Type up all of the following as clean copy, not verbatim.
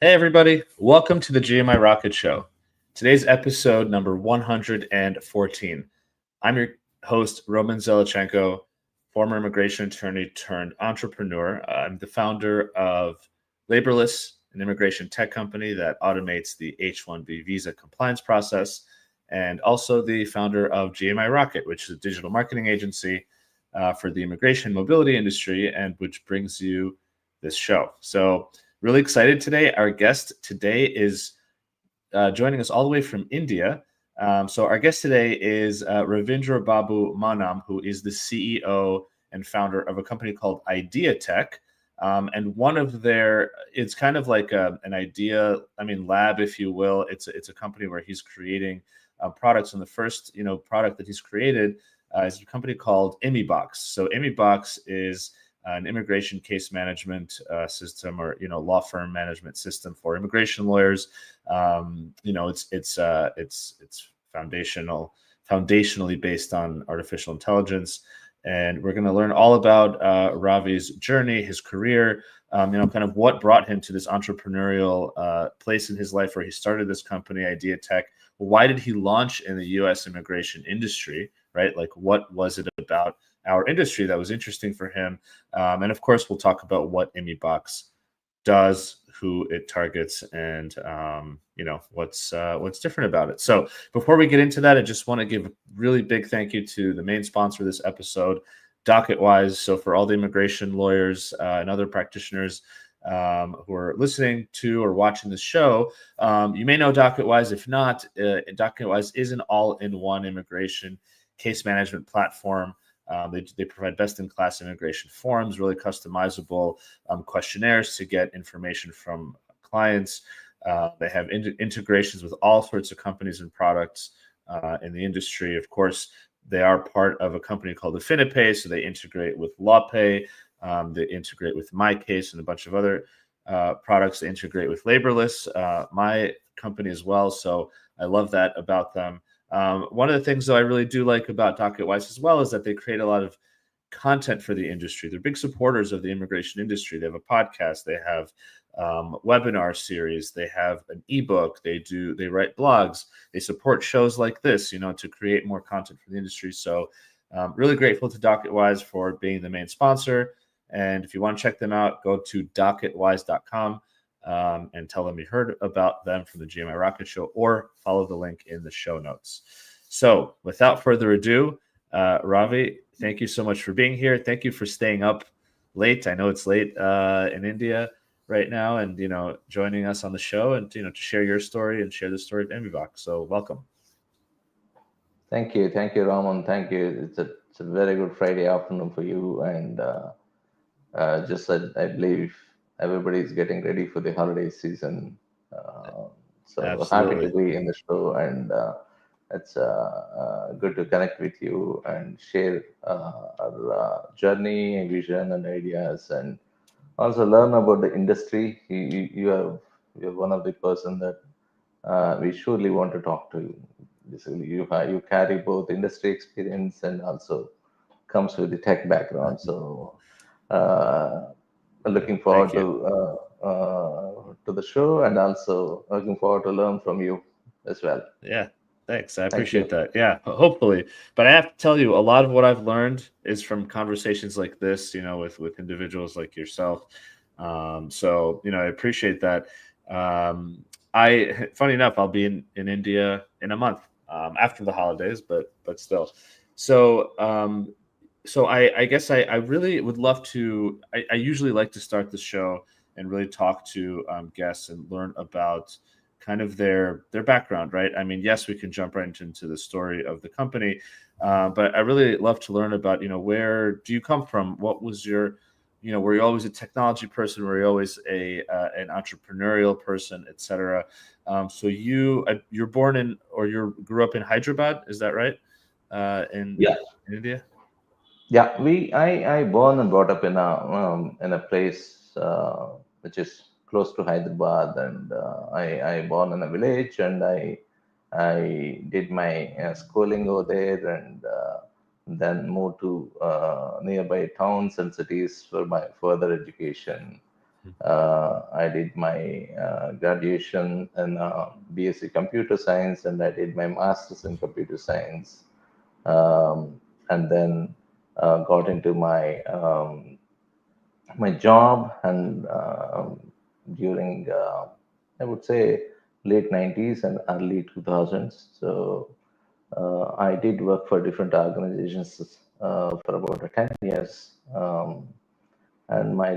Hey, everybody. Welcome to the GMI Rocket Show. Today's episode number 114. I'm your host, Roman Zelichenko, former immigration attorney turned entrepreneur. I'm the founder of Laborless, an immigration tech company that automates the H-1B visa compliance process, and also the founder of GMI Rocket, which is a digital marketing agency for the immigration mobility industry and which brings you this show. So, really excited today. Our guest today is joining us all the way from India. So our guest today is Ravindrababu M V, who is the CEO and founder of a company called Ideateq. And one of their, it's kind of like an idea, lab, if you will. It's a company where he's creating products. And the first, product that he's created is a company called ImmiBox. So ImmiBox is an immigration case management system, or law firm management system for immigration lawyers. It's foundationally based on artificial intelligence, and we're going to learn all about Ravi's journey, his career, kind of what brought him to this entrepreneurial place in his life where he started this company, Ideateq. Why did he launch in the U.S. immigration industry, right? Like, what was it about our industry that was interesting for him? And of course, we'll talk about what ImmiBox does, who it targets, and what's different about it. So before we get into that, I just want to give a really big thank you to the main sponsor of this episode, DocketWise. So for all the immigration lawyers and other practitioners who are listening to or watching this show, you may know DocketWise. If not, DocketWise is an all-in-one immigration case management platform. They provide best-in-class immigration forms, really customizable questionnaires to get information from clients. They have integrations with all sorts of companies and products in the industry. Of course, they are part of a company called AffiniPay, so they integrate with LawPay. They integrate with MyCase and a bunch of other products. They integrate with Laborless, my company as well. So I love that about them. One of the things, though, I really do like about DocketWise as well is that they create a lot of content for the industry. They're big supporters of the immigration industry. They have a podcast. They have webinar series. They have an ebook. They write blogs. They support shows like this, to create more content for the industry. So really grateful to DocketWise for being the main sponsor. And if you want to check them out, go to docketwise.com. And tell them you heard about them from the GMI Rocket Show, or follow the link in the show notes. So without further ado, Ravi, thank you so much for being here. Thank you for staying up late. I know it's late in India right now, and joining us on the show, and to share your story and share the story of ImmiBox. So welcome. Thank you, Raman. Thank you. It's a very good Friday afternoon for you, and just that I believe everybody is getting ready for the holiday season. So happy to Absolutely. be in the show, and it's good to connect with you and share our journey, vision, and ideas, and also learn about the industry. You're one of the person that we surely want to talk to. Basically, you carry both industry experience and also comes with the tech background. So looking Thank forward you. to the show, and also looking forward to learn from you as well. Yeah, thanks. I Thank appreciate you. that. Yeah, hopefully. But I have to tell you, a lot of what I've learned is from conversations like this, with individuals like yourself. So, I appreciate that. Funny enough, I'll be in India in a month after the holidays, but still. So, I guess I really would love to. I usually like to start the show and really talk to guests and learn about kind of their background, right? I mean, yes, we can jump right into the story of the company, but I really love to learn about, where do you come from? What was your, were you always a technology person? Were you always an entrepreneurial person, etc.? So you're born in, or you grew up in Hyderabad, is that right? Yeah, In India. yeah. I born and brought up in a place which is close to Hyderabad, and I born in a village, and I did my schooling over there, and then moved to nearby towns and cities for my further education. I did my graduation in BSc Computer Science, and I did my master's in Computer Science, and then got into my job, and during I would say late 90s and early 2000s. So I did work for different organizations for about 10 years. And my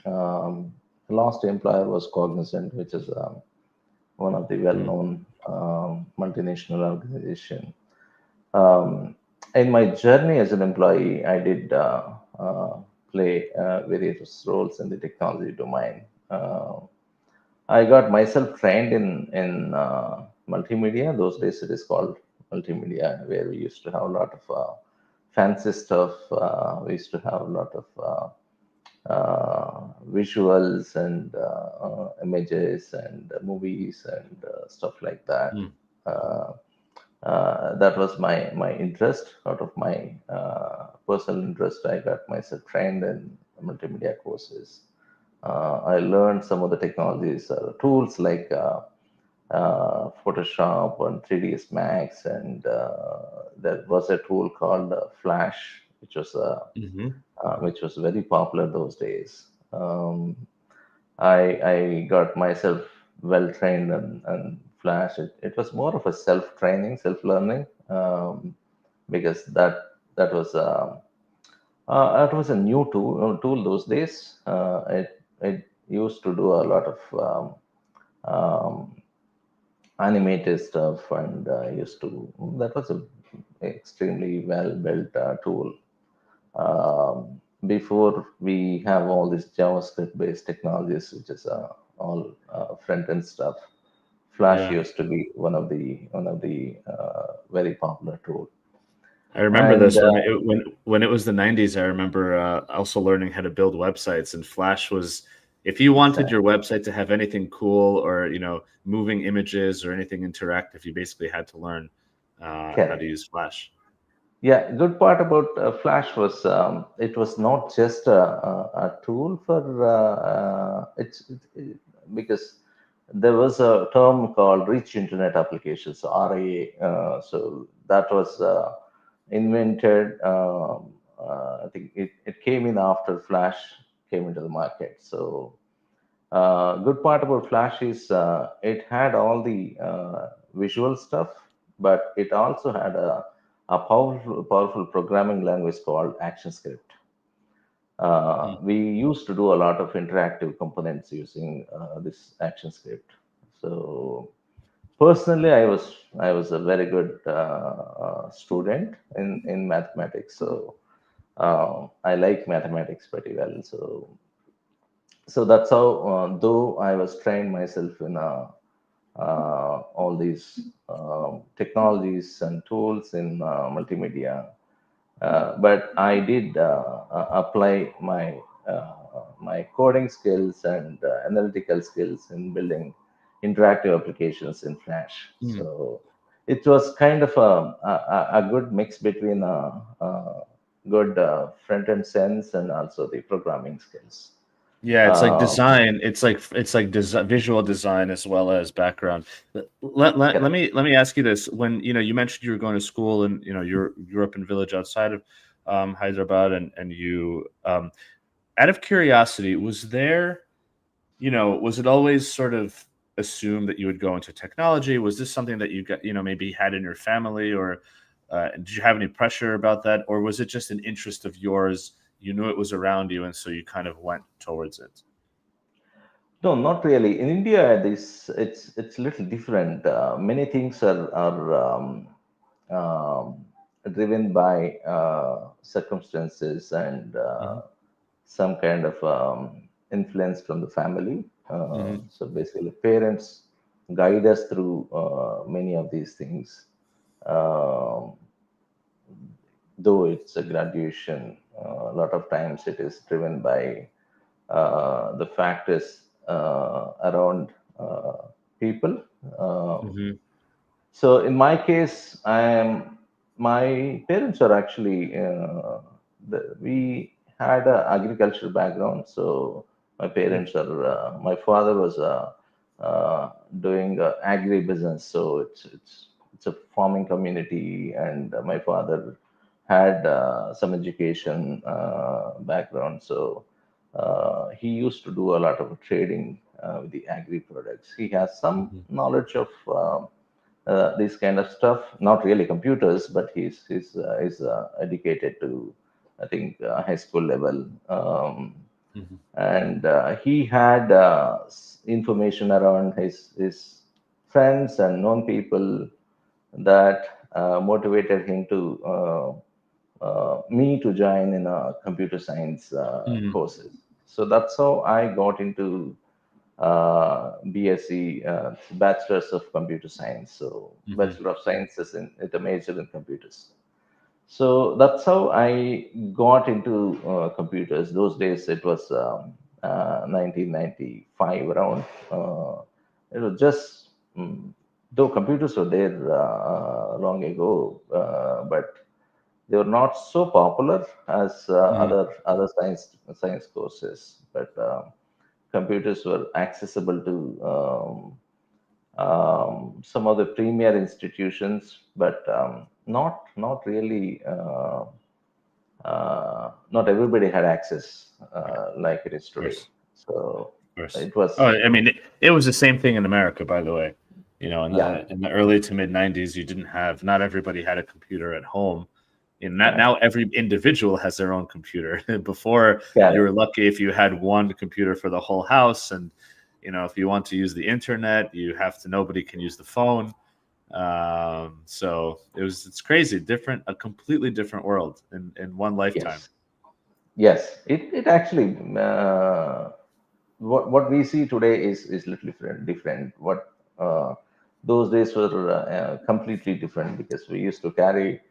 um, last employer was Cognizant, which is one of the well-known multinational organization. Um, in my journey as an employee, I did play various roles in the technology domain. I got myself trained in multimedia. Those days, it is called multimedia, where we used to have a lot of fancy stuff. We used to have a lot of visuals and images and movies and stuff like that. Mm. Uh, that was my interest. Out of my personal interest, I got myself trained in multimedia courses. I learned some of the technologies, tools like Photoshop and 3ds Max, and there was a tool called Flash, Hmm. which was very popular those days. I got myself well trained and Flash. It was more of a self training, self learning, because that was a new tool those days. It used to do a lot of animated stuff, and used to that was a extremely well built tool. Before we have all these JavaScript based technologies, which is all front end stuff, Flash Yeah. used to be one of the very popular tool. I remember And this when it was the 90s. I remember also learning how to build websites, and Flash was, if you wanted your exactly, website to have anything cool or moving images or anything interactive, you basically had to learn how to correct. use Flash. Yeah, good part about Flash was it was not just a tool for because there was a term called rich internet applications, RIA. So that was invented. I think it came in after Flash came into the market. So good part about Flash is it had all the visual stuff, but it also had a powerful programming language called ActionScript. Mm. We used to do a lot of interactive components using this ActionScript. So personally, I was a very good student in mathematics. So I like mathematics pretty well. So that's how, though I was trained myself in all these technologies and tools in multimedia, but I did apply my coding skills and analytical skills in building interactive applications in Flash. Mm. So it was kind of a good mix between a good front end sense and also the programming skills. Yeah, it's like Um, design. It's like visual design as well as background. Correct. Let me ask you this: when you mentioned you were going to school and you're up in a village outside of Hyderabad, and you out of curiosity, was it always sort of assumed that you would go into technology? Was this something that you got, maybe had in your family, or did you have any pressure about that, or was it just an interest of yours? You knew it was around you, and so you kind of went towards it. No, not really. In India, it's a little different. Many things are driven by circumstances and Hmm. some kind of influence from the family. Hmm. So basically, parents guide us through many of these things. Um, though it's a graduation, a lot of times it is driven by the factors around people. Um, Hmm. so in my case, my parents are actually we had an agricultural background, so my parents are. My father was doing agri business, so it's a farming community, and my father had some education background, so he used to do a lot of trading with the agri products. He has some Mhm. knowledge of this kind of stuff. Not really computers, but he's educated to, I think, high school level. Mhm. And he had information around his friends and known people that motivated him to me to join in a computer science Mhm. courses. So that's how I got into BSc, Bachelor's of Computer Science. So Mhm. Bachelor of Sciences in with a major in computers. So that's how I got into computers. Those days it was 1995 around. It was just, though computers were there long ago, but they were not so popular as Mhm. other science courses. But computers were accessible to some of the premier institutions, but not really. Not everybody had access like it is Of today. course. So Of course. it was, Oh, I mean, it was the same thing in America, by the way. yeah, In the early to mid '90s, you didn't have not everybody had a computer at home. correct, Now every individual has their own computer. Before, you correct. were lucky if you had one computer for the whole house, and if you want to use the internet, you have to. Nobody can use the phone. So it's crazy, a completely different world in one lifetime. Yes, yes. It actually, what we see today is little different. What those days were completely different, because we used to carry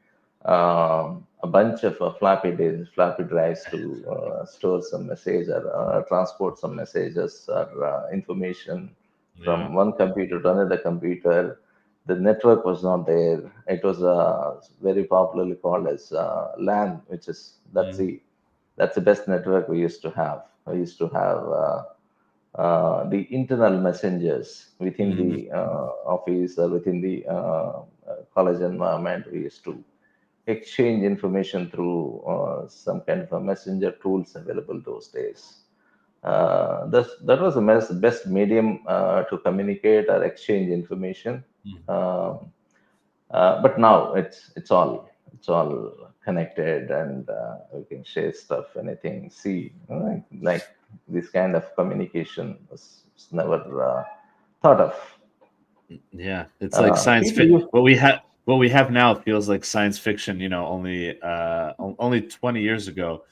a bunch of floppy drives to store some message, or transport some messages or information Yeah. from one computer to another computer. The network was not there. It was very popularly called as LAN, which is Mm, that's the best network we used to have. We used to have the internal messengers within mhm, the office or within the college environment. We used to exchange information through some kind of a messenger tools available those days. That was the best medium to communicate or exchange information. mhm. Um, but now it's all connected, and we can share stuff, anything. See, like this kind of communication was never thought of. Yeah, it's like science People fiction. use, What we have now feels like science fiction. Only 20 years ago.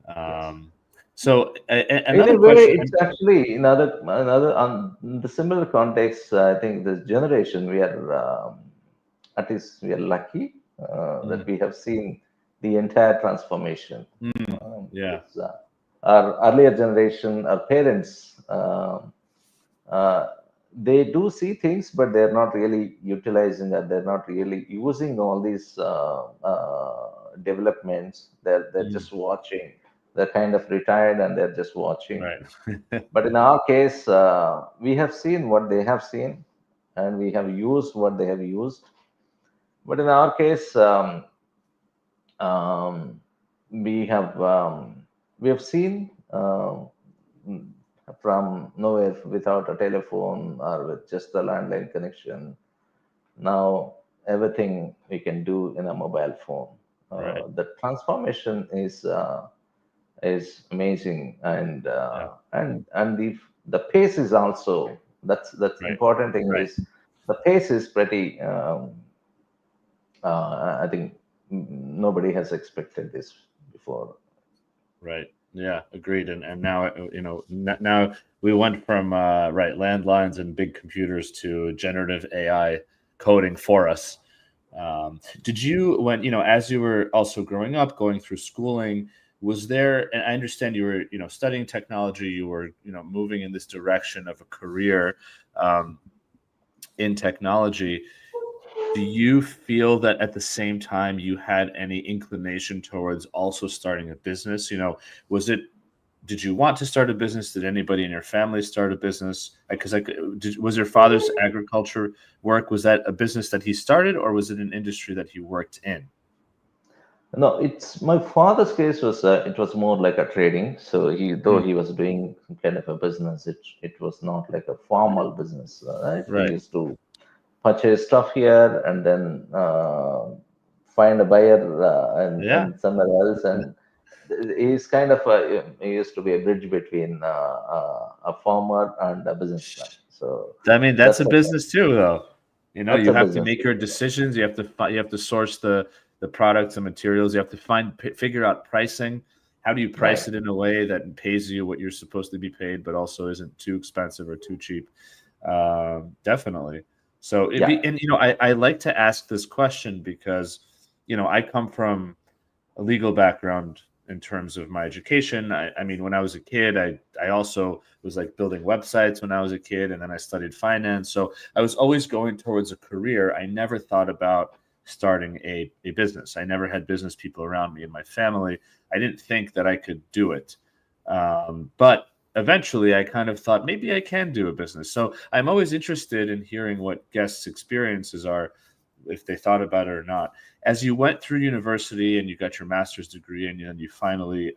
yes. Um, so In another a way, question. it's actually another on the similar context. I think this generation we are, at least we are lucky that Mm, we have seen the entire transformation. mm, yeah, Because our earlier generation, our parents, uh, they do see things, but they're not really utilizing that. They're not really using all these developments. They're mm, just watching. They're kind of retired and they're just watching. right. But in our case, we have seen what they have seen, and we have used what they have used. But in our case, um, we have seen from nowhere, without a telephone or with just a landline connection. Now everything we can do in a mobile phone. Right. The transformation is amazing, and Yeah. the pace is also, that's Right. important thing, Right. is the pace is pretty. I think nobody has expected this before. Right. Yeah. Agreed. And now now we went from landlines and big computers to generative AI coding for us. Did you, when as you were also growing up, going through schooling, was there? And I understand you were studying technology. You were moving in this direction of a career um, in technology. Do you feel that at the same time you had any inclination towards also starting a business? Was it, did you want to start a business? Did anybody in your family start a business? Because was your father's agriculture work, was that a business that he started, or was it an industry that he worked in? No, it's my father's case was it was more like a trading. So though he was doing kind of a business, it was not like a formal business, right? He Right. used to purchase stuff here and then find a buyer Yeah. and somewhere else, and he's kind of he used to be a bridge between a farmer and a businessman. So I mean, that's that's a a business too, though. that's You a have to business. make your decisions. You have to source the products and materials. You have to figure out pricing. How do you Right. price it in a way that pays you what you're supposed to be paid, but also isn't too expensive or too cheap? Definitely. So it'd Yeah. be, and I like to ask this question because I come from a legal background in terms of my education. I mean, when I was a kid, I also was like building websites when I was a kid, and then I studied finance. So I was always going towards a career. I never thought about starting a business. I never had business people around me in my family. I didn't think that I could do it. But eventually I kind of thought maybe I can do a business. So I'm always interested in hearing what guests' experiences are, if they thought about it or not. As you went through university and you got your master's degree, and then you finally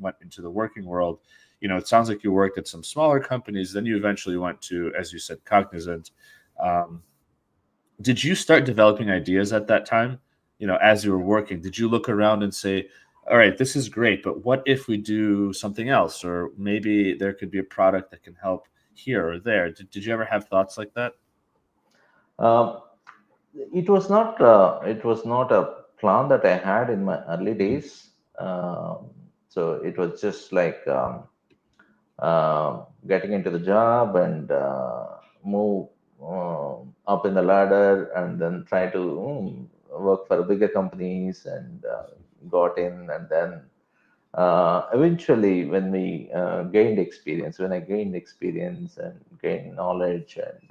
went into the working world, it sounds like you worked at some smaller companies, then you eventually went to, as you said, Cognizant. um, did you start developing ideas at that time, as you were working? Did you look around and say, all right, this is great, but what if we do something else, or maybe there could be a product that can help here or there? Did you ever have thoughts like that? Um, it was not a plan that I had in my early Mhm. days. So it was just like getting into the job and move up in the ladder and then try to work for bigger companies and got in, and then eventually when I gained experience and gained knowledge and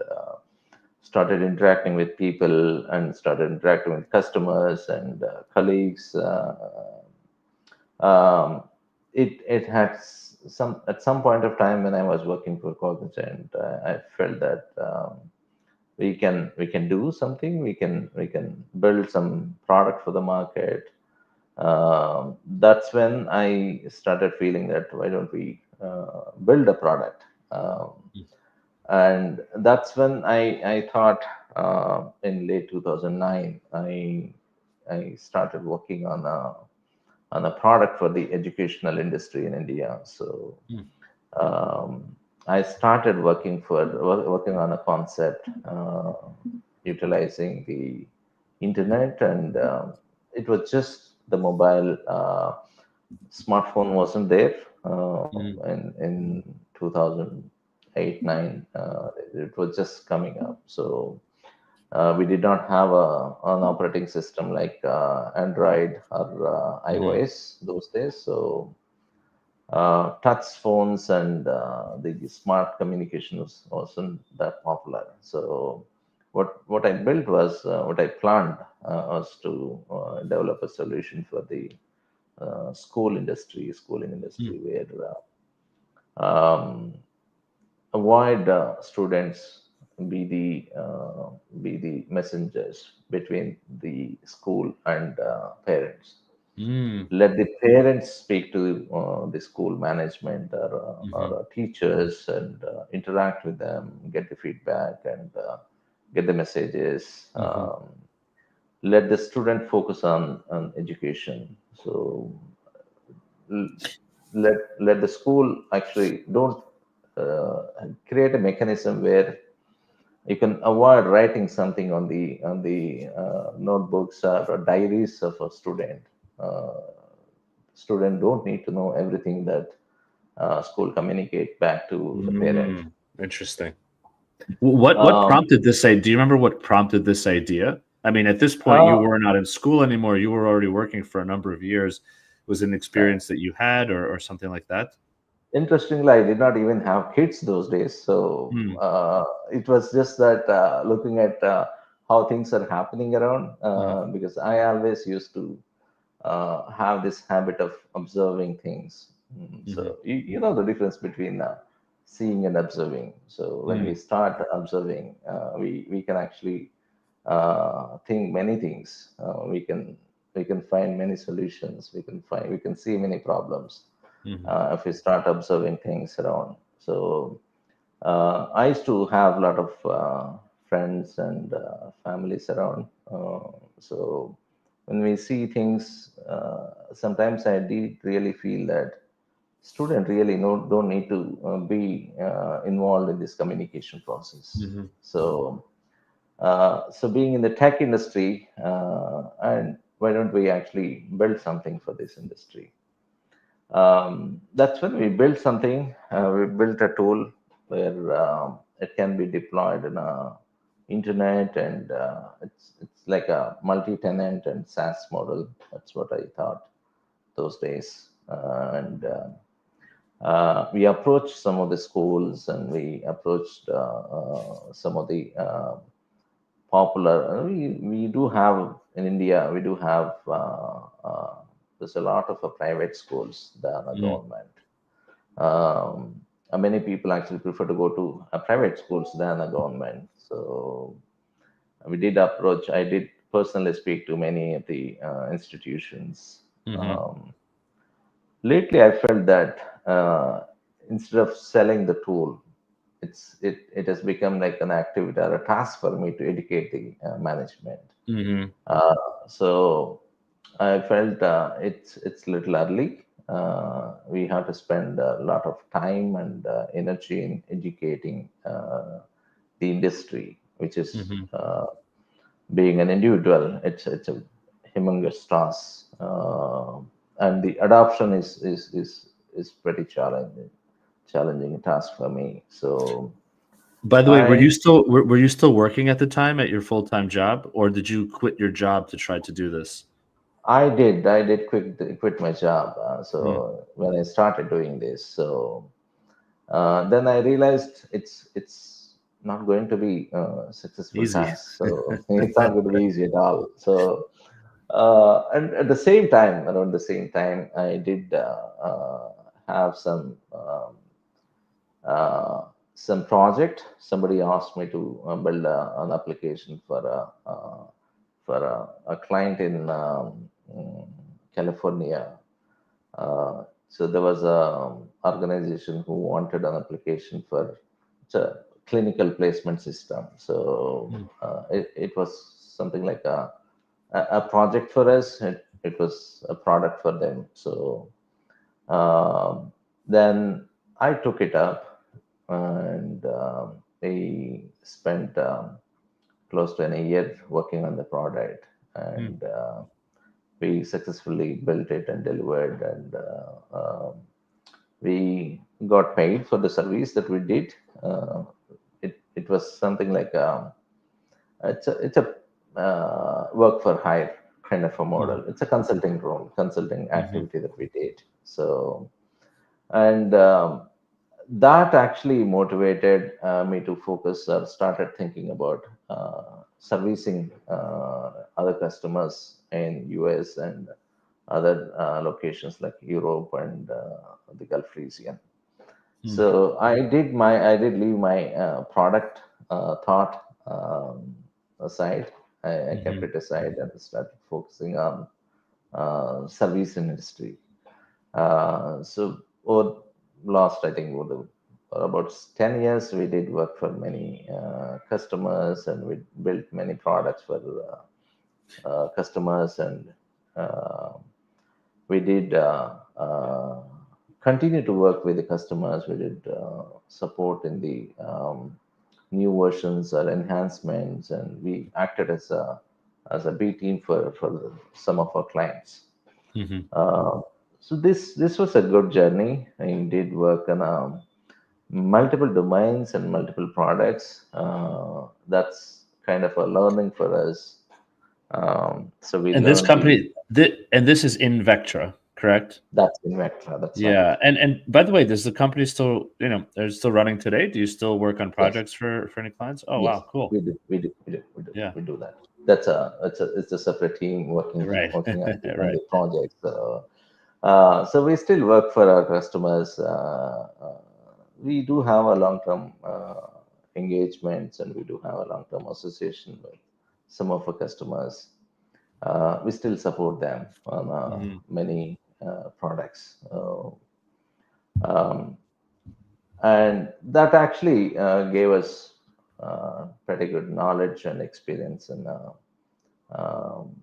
started interacting with people and started interacting with customers and colleagues, um, it had some at some point of time when I was working for Cognizant, I felt that we can do something. We can build some product for the market. That's when I started feeling that why don't we build a product? And that's when I thought in late 2009 I started working on a product for the educational industry in India. So Mm. I started working on a concept utilizing the internet, and it was just the mobile. Smartphone wasn't there Mm. in 2008 9. It was just coming up. So we did not have an operating system like Android or Mhm. iOS those days. So touch phones and the smart communication wasn't that popular. So what I built was what I planned was to develop a solution for the schooling Mm. industry, where um, avoid students be the messengers between the school and parents. Mm. Let the parents speak to the school management Mhm. or teachers and interact with them, get the feedback and get the messages. Mhm. Let the student focus on education. So l- let the school actually don't uh, create a mechanism where you can avoid writing something on the notebooks or diaries of a student. Student don't need to know everything that school communicate back to the parent. Mm. Interesting. What Um, prompted this idea? Do you remember what prompted this idea? I mean, at this point, you uh, were not in school anymore. You were already working for a number of years. Was it an right. experience that you had, or something like that? Interestingly, I did not even have kids those days, so Hmm. it was just that looking at how things are happening around, Uh-huh. because I always used to have this habit of observing things. Mm-hmm. So you know the difference between seeing and observing. So when we start observing, we can actually think many things. We can find many solutions. We can see many problems Mm-hmm. if we start observing things around. So I used to have a lot of friends and families around. So when we see things, sometimes I did really feel that students really don't need to be involved in this communication process. Mm-hmm. So being in the tech industry, and why don't we actually build something for this industry? That's when we built something. We built a tool where it can be deployed in a internet, and it's like a multi-tenant and SaaS model. That's what I thought those days. And we approached some of the schools, and we approached some of the popular. We do have in India. We do have. There's a lot of private schools than a Mm-hmm. government. Many people actually prefer to go to private schools than a government. So we did approach. I did personally speak to many of the institutions. Mm-hmm. Um, Lately, I felt that instead of selling the tool, it has become like an activity or a task for me to educate the management. Mm-hmm. Uh, so I felt it's little early. We have to spend a lot of time and energy in educating the industry, which is Mm-hmm. being an individual. It's a humongous task, and the adoption is pretty challenging task for me. So By the way, I were you still working at the time at your full-time job, or did you quit your job to try to do this? I did quit my job. Mm. So when I started doing this, so then I realized it's not going to be a successful Easy. task. So it's not going to be easy at all. So and at the same time, around the same time, I did have uh, some project. Somebody asked me to build an application for a client in California. So there was a organization who wanted an application for it's a clinical placement system. So Mm. it was something like a project for us. It was a product for them. So um, then I took it up, and we spent close to a year working on the product, Mm. and we successfully built it and delivered, and we got paid for the service that we did. It was something like it's a work for hire kind of a Mm. model. It's a consulting role, consulting Mhm. activity that we did. So and that actually motivated me to focus or started thinking about servicing other customers in US and other locations like Europe and the Gulf region. Mm. So I did leave my product thought aside. I kept Mhm. it aside and started focusing on service industry. So over last, I think, for about 10 years, we did work for many customers, and we built many products for customers, and uh, we did continue to work with the customers. We did support in the new versions or enhancements, and we acted as a B team for some of our clients. Mhm. uh, so this was a good journey. I did work on multiple domains and multiple products. That's kind of a learning for us. So we And this learned the company, and this is Invectra, correct? That's Innvectra. That's right. Yeah, and by the way, does the company still, they're still running today? Do you still work on Yes. projects for any clients? Oh, Yes, wow, cool. Yeah, we do that. It's a separate team right, working on right. the project. So we still work for our customers. We do have a long term engagements, and we do have a long term association with some of our customers. We still support them on Hmm. many products. Um, and that actually gave us pretty good knowledge and experience um,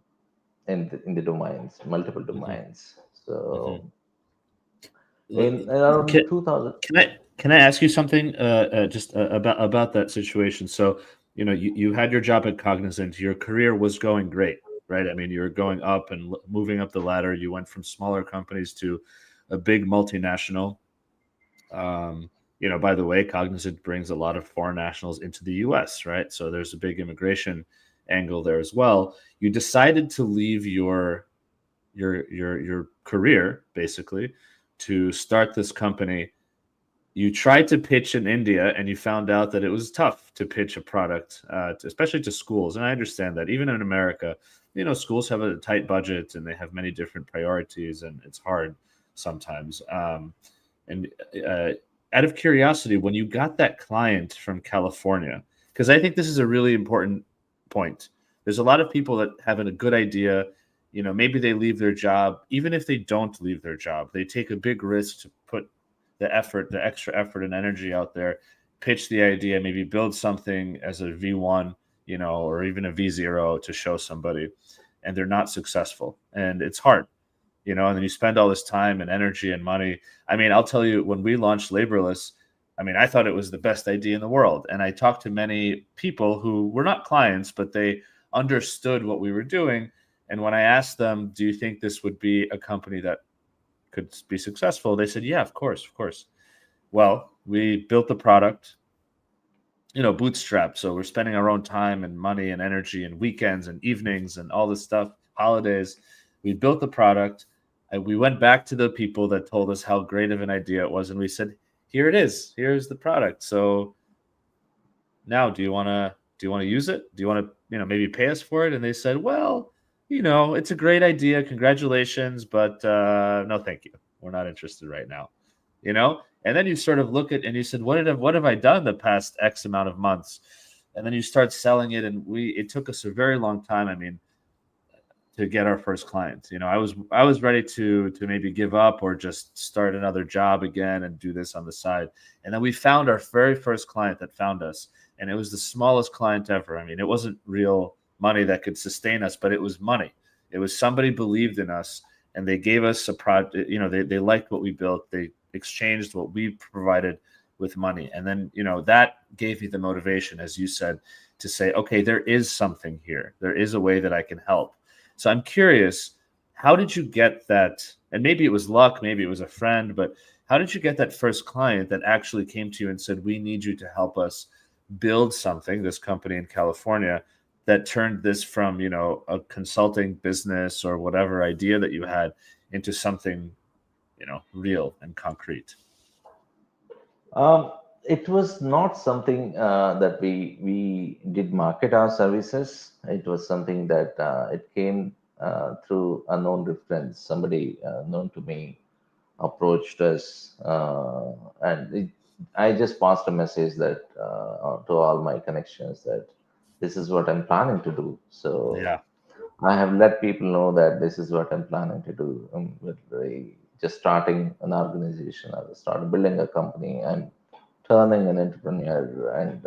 in the domains, multiple Hmm. domains. Hmm. So in around Can, 2000, can I ask you something just about that situation? So, you had your job at Cognizant. Your career was going great, right? I mean, you were going up and moving up the ladder. You went from smaller companies to a big multinational. Um, by the way, Cognizant brings a lot of foreign nationals into the U.S., right? So there's a big immigration angle there as well. You decided to leave your career basically to start this company. You tried to pitch in India and you found out that it was tough to pitch a product, especially to schools. And I understand that even in America, schools have a tight budget and they have many different priorities, and it's hard sometimes. And uh, Out of curiosity, when you got that client from California, because I think this is a really important point. There's a lot of people that have a good idea. Maybe they leave their job. Even if they don't leave their job, they take a big risk to put the extra effort and energy out there, pitch the idea, maybe build something as a V1, or even a V0 to show somebody, and they're not successful. And it's hard, and then you spend all this time and energy and money. I mean, I'll tell you, when we launched Laborless, I mean, I thought it was the best idea in the world. And I talked to many people who were not clients, but they understood what we were doing. And when I asked them, do you think this would be a company that could be successful? They said, yeah, of course, of course. Well, we built the product, bootstrap. So we're spending our own time and money and energy and weekends and evenings and all this stuff, holidays. We built the product. And we went back to the people that told us how great of an idea it was. And we said, here it is. Here's the product. So now do you want to use it? Do you want to, maybe pay us for it? And they said, well, it's a great idea. Congratulations. But no, thank you. We're not interested right now. And then you sort of look at and you said, what have I done the past X amount of months? And then you start selling it, and it took us a very long time. I mean, to get our first client. I was ready to maybe give up or just start another job again and do this on the side. And then we found our very first client that found us, and it was the smallest client ever. I mean, it wasn't real money that could sustain us, but it was money. It was somebody believed in us, and they gave us a project. They liked what we built. They exchanged what we provided with money, and then that gave me the motivation, as you said, to say, okay, there is something here. There is a way that I can help. So I'm curious, how did you get that? And maybe it was luck, maybe it was a friend, but how did you get that first client that actually came to you and said, we need you to help us build something, this company in California, that turned this from, a consulting business or whatever idea that you had into something, real and concrete? um, it was not something that we did market our services. It was something that it came through unknown reference. Somebody known to me approached us, I just passed a message that to all my connections that this is what I'm planning to do. So Yeah. I have let people know that this is what I'm planning to do. Just starting an organization, I started building a company. I'm turning an entrepreneur, and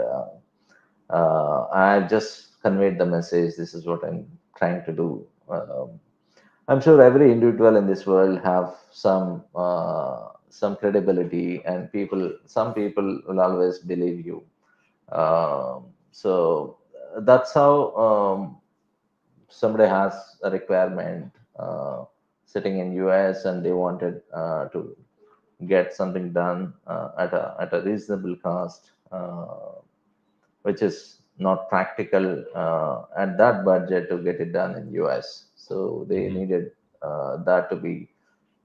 I just conveyed the message. This is what I'm trying to do. I'm sure every individual in this world have some credibility, and some people will always believe you. So that's how somebody has a requirement sitting in US, and they wanted to get something done at a reasonable cost, which is not practical at that budget to get it done in US. So they Hmm. needed that to be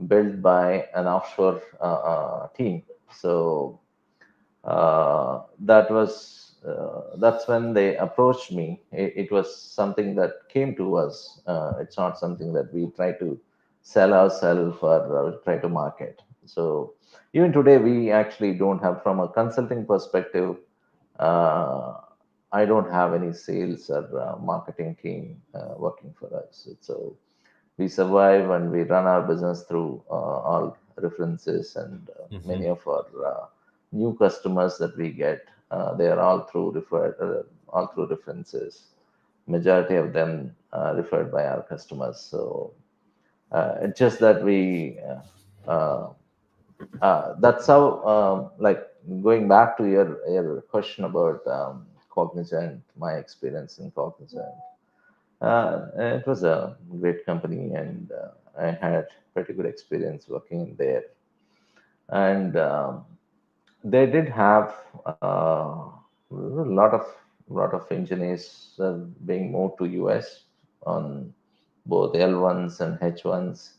built by an offshore team. So that's when they approached me. It was something that came to us. It's not something that we try to sell ourselves or try to market. So even today, we actually don't have, from a consulting perspective, uh, I don't have any sales or marketing team working for us. So we survive and we run our business through all references, and Hmm. many of our new customers that we get, they are all through all through references. Majority of them referred by our customers. So it's just that we that's how, like, going back to your question about Cognizant, my experience in Cognizant. It was a great company, and I had pretty good experience working in there. And they did have a lot of engineers being moved to US on both L1s and H1s.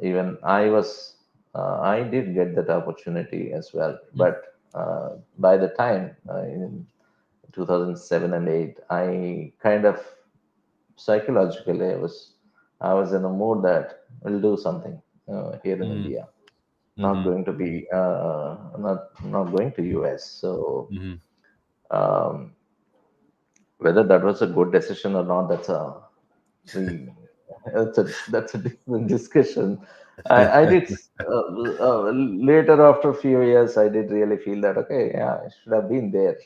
Even I did get that opportunity as well. But by the time in 2007 and 8, I kind of psychologically I was in a mood that we'll do something here in Hmm. India, not Hmm. going to be not going to US. So Hmm. um, whether that was a good decision or not, we that's a different discussion. I did later, after a few years, I did really feel that, okay, yeah, I should have been there,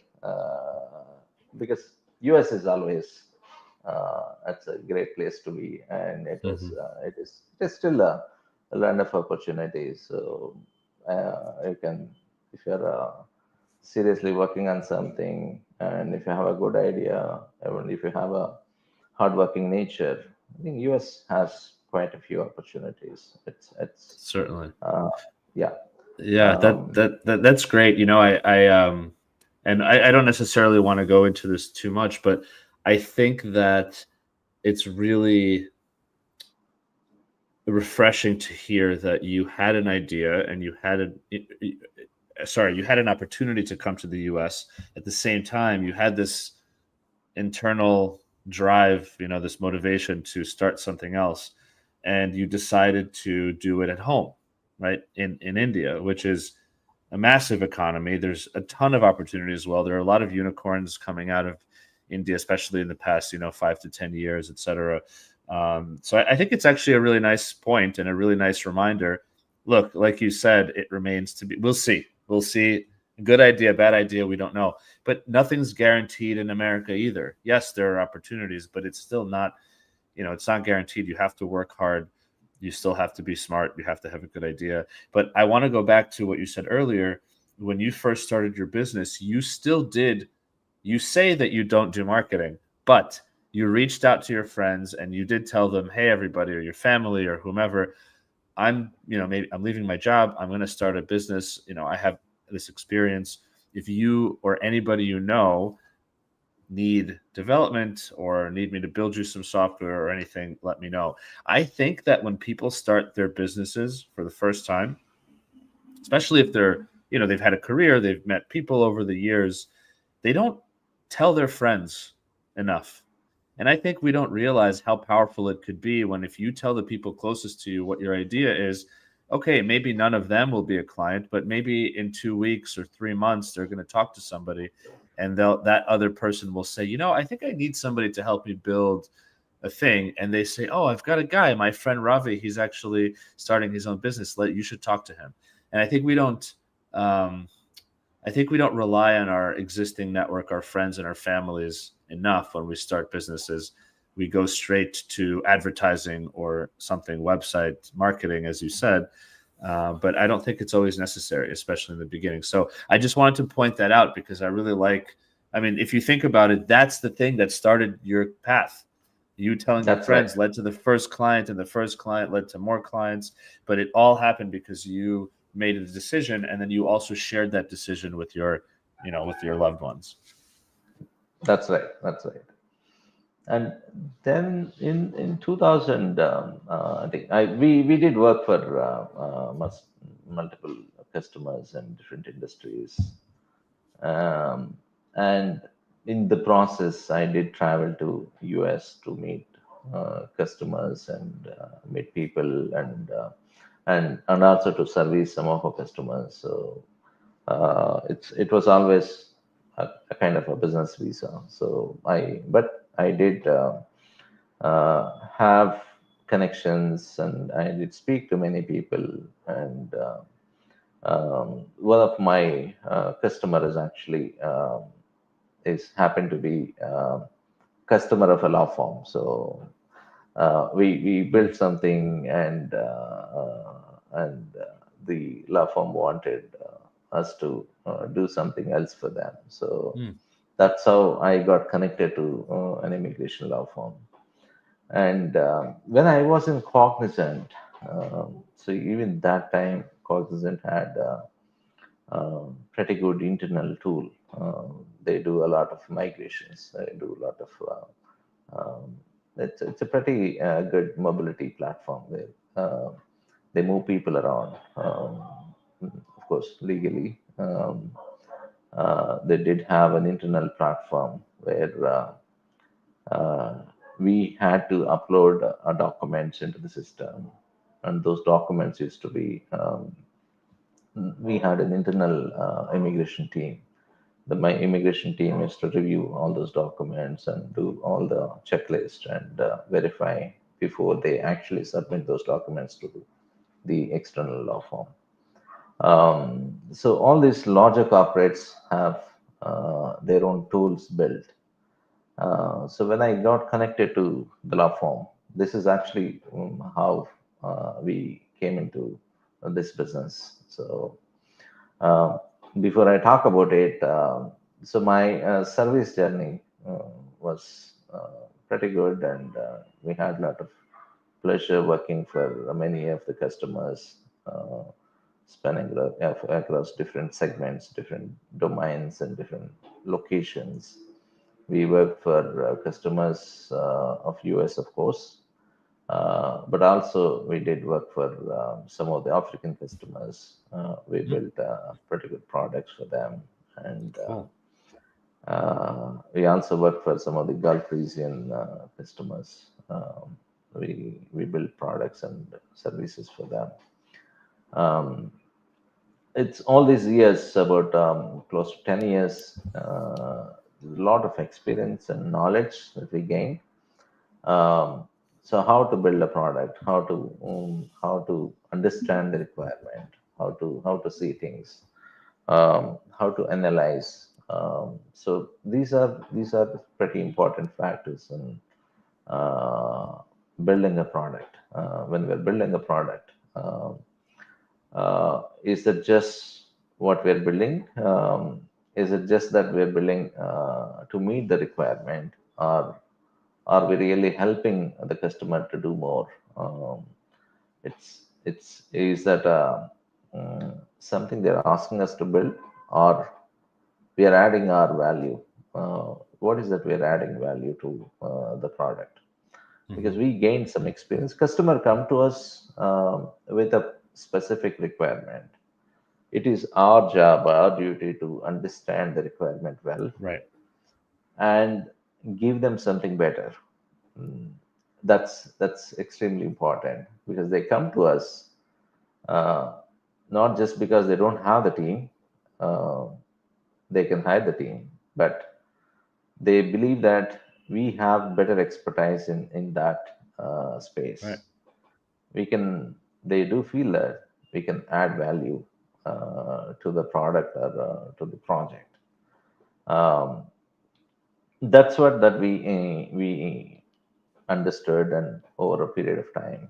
because US is always that's a great place to be, and Hmm. it is still a land of opportunities. So you can, if you're seriously working on something, and if you have a good idea, and if you have a hardworking nature, I think US has quite a few opportunities. It's Certainly. uh, yeah. Yeah, Um, that's great. And I don't necessarily want to go into this too much, but I think that it's really refreshing to hear that you had an idea and you had an opportunity to come to the US. At the same time, you had this internal drive, this motivation to start something else, and you decided to do it at home, right? In India, which is a massive economy. There's a ton of opportunity as well. There are a lot of unicorns coming out of India, especially in the past, 5 to 10 years, et cetera. So I think it's actually a really nice point and a really nice reminder. Look, like you said, it remains to be. We'll see. We'll see. Good idea, bad idea. We don't know, but nothing's guaranteed in America either. Yes, there are opportunities, but it's still not. It's not guaranteed. You have to work hard. You still have to be smart. You have to have a good idea. But I want to go back to what you said earlier. When you first started your business, you still did. You say that you don't do marketing, but you reached out to your friends and you did tell them, "Hey, everybody, or your family, or whomever, maybe I'm leaving my job. I'm going to start a business. I have this experience. If you or anybody need development or need me to build you some software or anything, let me know." I think that when people start their businesses for the first time, especially if they've had a career, they've met people over the years, they don't tell their friends enough. And I think we don't realize how powerful it could be when, if you tell the people closest to you what your idea is, okay, maybe none of them will be a client, but maybe in 2 weeks or 3 months, they're going to talk to somebody, and that other person will say, I think I need somebody to help me build a thing. And they say, oh, I've got a guy, my friend Ravi, he's actually starting his own business. You should talk to him. And um, I think we don't rely on our existing network, our friends and our families enough when we start businesses. We go straight to advertising or something, website marketing, as you said. But I don't think it's always necessary, especially in the beginning. So I just wanted to point that out because I really if you think about it, that's the thing that started your path. You telling your that's right. friends led to the first client, and the first client led to more clients. But it all happened because you made a decision, and then you also shared that decision with your loved ones. That's right. That's right. and then in 2000, I think we did work for multiple customers and different industries, um, and in the process, I did travel to US to meet customers and meet people, and also to service some of our customers. So it was always a kind of a business visa. So I did have connections, and I did speak to many people, and one of my customer is actually is happened to be customer of a law firm. So we built something, and the law firm wanted us to do something else for them. So Mm. that's how I got connected to an immigration law firm. And when I was in Cognizant, so even that time, Cognizant had pretty good internal tool. They do a lot of migrations. They do a lot of it's a pretty good mobility platform where they move people around, of course, legally. They did have an internal platform where we had to upload documents into the system, and those documents used to be. We had an internal immigration team. My immigration team is to review all those documents and do all the checklist and verify before they actually submit those documents to the external law firm. So all these larger corporates have their own tools built. So when I got connected to the law firm, this is actually how we came into this business. So uh, before I talk about it, so my service journey was pretty good, and we had a lot of pleasure working for many of the customers, spanning across different segments, different domains, and different locations. We worked for customers of US, of course, but also we did work for some of the African customers. We Mm. built pretty good products for them, and Cool. we also worked for some of the Gulf region customers. We built products and services for them. Um, it's all these years, about close to 10 years, a lot of experience and knowledge that we gained. um, so how to build a product, how to understand the requirement, how to see things, how to analyze. So these are pretty important factors in building a product. When we're building a product, is it just what we're building? Is it just that we're building to meet the requirement, or are we really helping the customer to do more? It's is that something they're asking us to build, or we are adding our value? What is that we're adding value to the product? Because Hmm. we gain some experience. Customer come to us with a specific requirement. It is our job, our duty to understand the requirement well Right. and give them something better. Mm, that's extremely important, because they come to us uh, not just because they don't have the team, uh, they can hire the team, but they believe that we have better expertise in that Right. space. We can. They do feel that we can add value to the product, or to the project. Um, that's what that we understood, and over a period of time.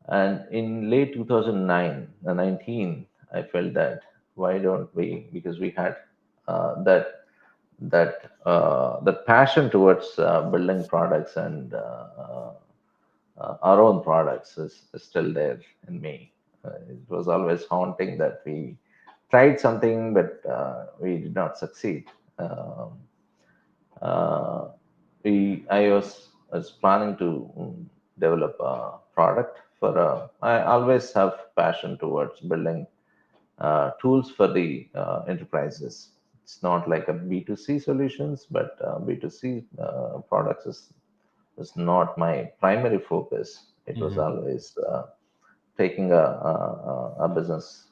And in late 2009 19, I felt that why don't we, because we had that passion towards building products, and our own products is still there in me. It was always haunting that we tried something, but we did not succeed. Um, uh, I was planning to develop a product for. I always have passion towards building tools for the enterprises. It's not like a B2C solutions, but B2C products is not my primary focus. It was Hmm. always taking a business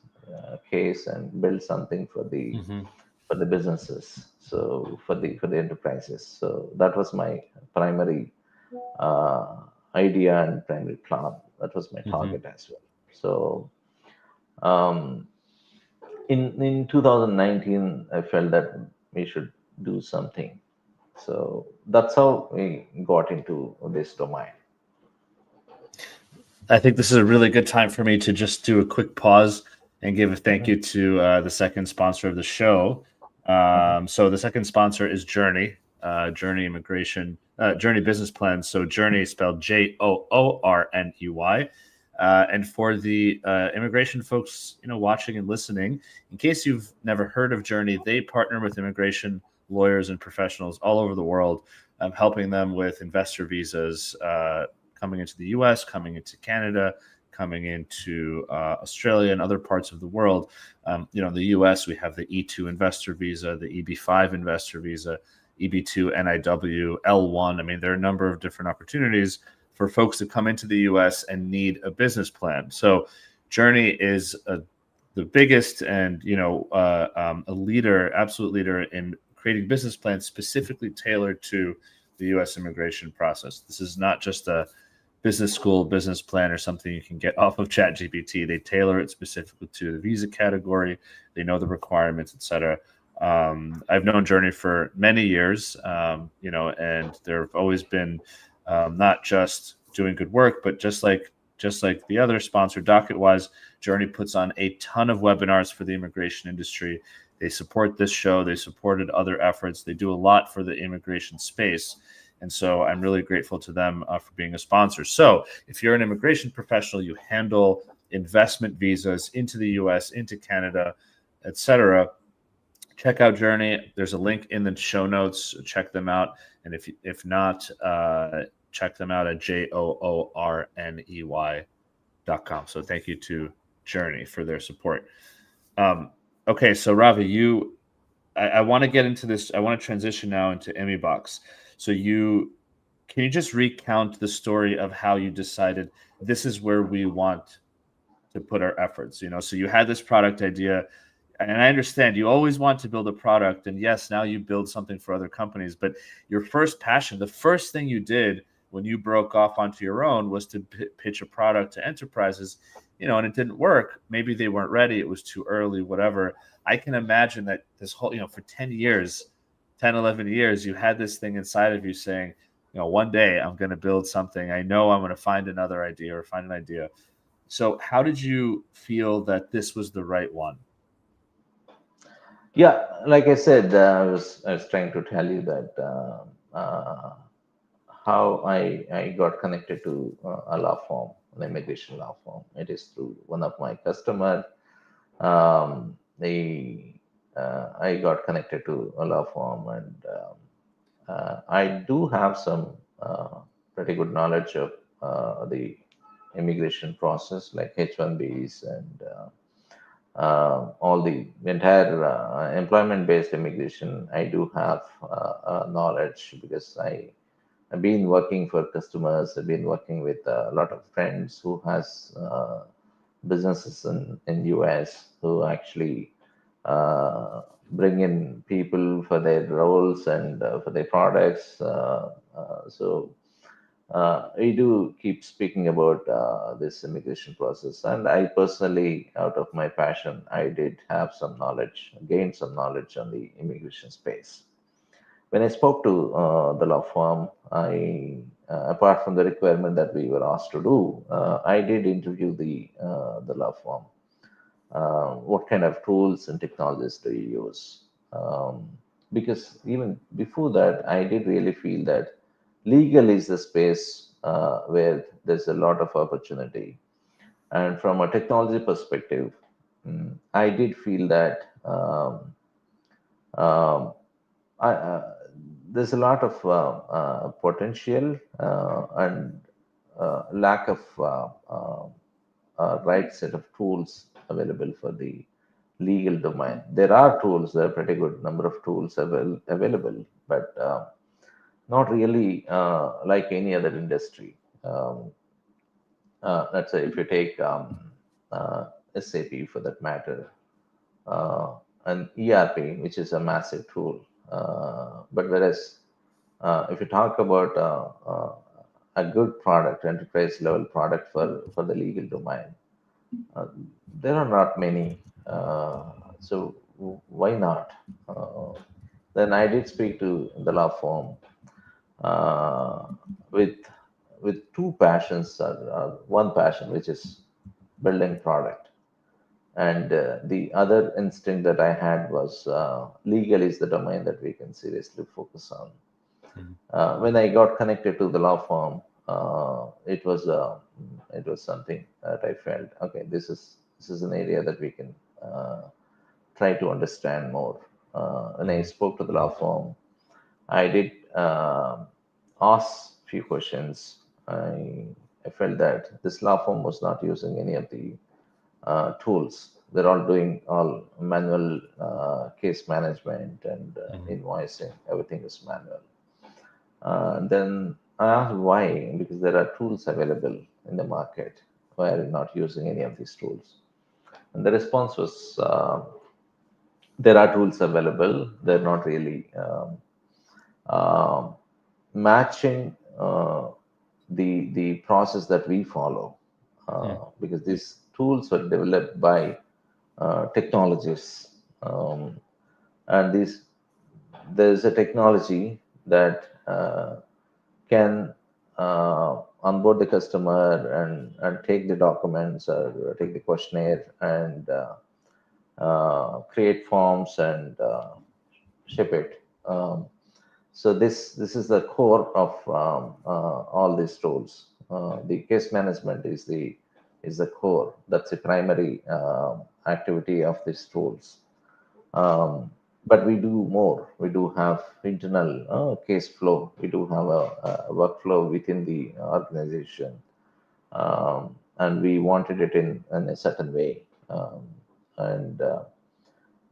case and build something Hmm. for the businesses. So for the enterprises. So that was my primary uh, idea and primary plan. That was my Hmm. target as well. So um, in 2019, I felt that we should do something. So that's how we got into this domain. I think this is a really good time for me to just do a quick pause and give a thank Mhm, you to the second sponsor of the show. mhm, So the second sponsor is Journey, Journey Business Plan. So Journey spelled Joorney. And for the immigration folks, watching and listening, in case you've never heard of Journey, they partner with immigration lawyers and professionals all over the world, helping them with investor visas, coming into the US, coming into Canada, coming into Australia and other parts of the world. In the US, we have the E2 investor visa, the EB5 investor visa, EB2 NIW, L1. I mean, there are a number of different opportunities for folks to come into the US and need a business plan. So, Journey is the biggest and a leader, absolute leader in creating business plans specifically tailored to the U.S. immigration process. This is not just a business school business plan or something you can get off of ChatGPT. They tailor it specifically to the visa category. They know the requirements, etc. I've known Journey for many years, and there have always been not just doing good work, but just like the other sponsor, DocketWise, Journey puts on a ton of webinars for the immigration industry. They support this show. They supported other efforts. They do a lot for the immigration space. And so I'm really grateful to them for being a sponsor. So if you're an immigration professional, you handle investment visas into the US, into Canada, etc., check out Journey. There's a link in the show notes. Check them out. And if not, check them out at joorney.com. So thank you to Journey for their support. Um, okay, so Ravi, I want to get into this. I want to transition now into ImmiBox. So can you just recount the story of how you decided this is where we want to put our efforts? So you had this product idea, and I understand you always want to build a product, and yes, now you build something for other companies, but your first passion, the first thing you did when you broke off onto your own was to pitch a product to enterprises, and it didn't work. Maybe they weren't ready, it was too early, whatever. I can imagine that this whole, for 10 years, 10, 11 years, you had this thing inside of you saying, one day I'm going to build something. I know I'm going to find another idea or find an idea. So how did you feel that this was the right one? Yeah, like I said, I was trying to tell you that how I got connected to a law firm, an immigration law firm. It is through one of my customer. I got connected to a law firm, and I do have some pretty good knowledge of the immigration process, like H1Bs and all the entire employment-based immigration. I do have knowledge because I've been working for customers. I've been working with a lot of friends who has businesses in US who actually bring in people for their roles and for their products. We do keep speaking about this immigration process, and I personally, out of my passion, I did have some knowledge, gained some knowledge on the immigration space. When I spoke to the law firm, apart from the requirement that we were asked to do, I did interview the law firm. What kind of tools and technologies do you use? Because even before that, I did really feel that legal is the space where there's a lot of opportunity. And from a technology perspective, I did feel that um, I, there's a lot of potential and lack of right set of tools available for the legal domain. There are tools, there are pretty good number of tools available, but not really like any other industry. Let's say if you take SAP for that matter, uh, an ERP, which is a massive tool. But whereas if you talk about a good product, enterprise level product for the legal domain, uh, there are not many. So why not? Uh, then I did speak to the law firm uh, with two passions, or one passion, which is building product, and the other instinct that I had was legal is the domain that we can seriously focus on. Mhm. When I got connected to the law firm, it was something that I felt, okay, this is an area that we can try to understand more. When I Mhm. spoke to the law firm, I did ask few questions. I felt that this law firm was not using any of the tools. They're all doing all manual case management and Mhm. invoicing. Everything is manual. Then I asked why, because there are tools available in the market. Why are you not using any of these tools? And the response was, there are tools available. They're not really um, matching the process that we follow, Mhm. because these tools were developed by technologists, and these there's a technology that can onboard the customer and take the documents or take the questionnaire and create forms and ship it. So this is the core of all these tools. The case management is the core. That's the primary activity of these tools. Um, but we do more. We do have internal case flow. We do have a workflow within the organization, and we wanted it in a certain way. And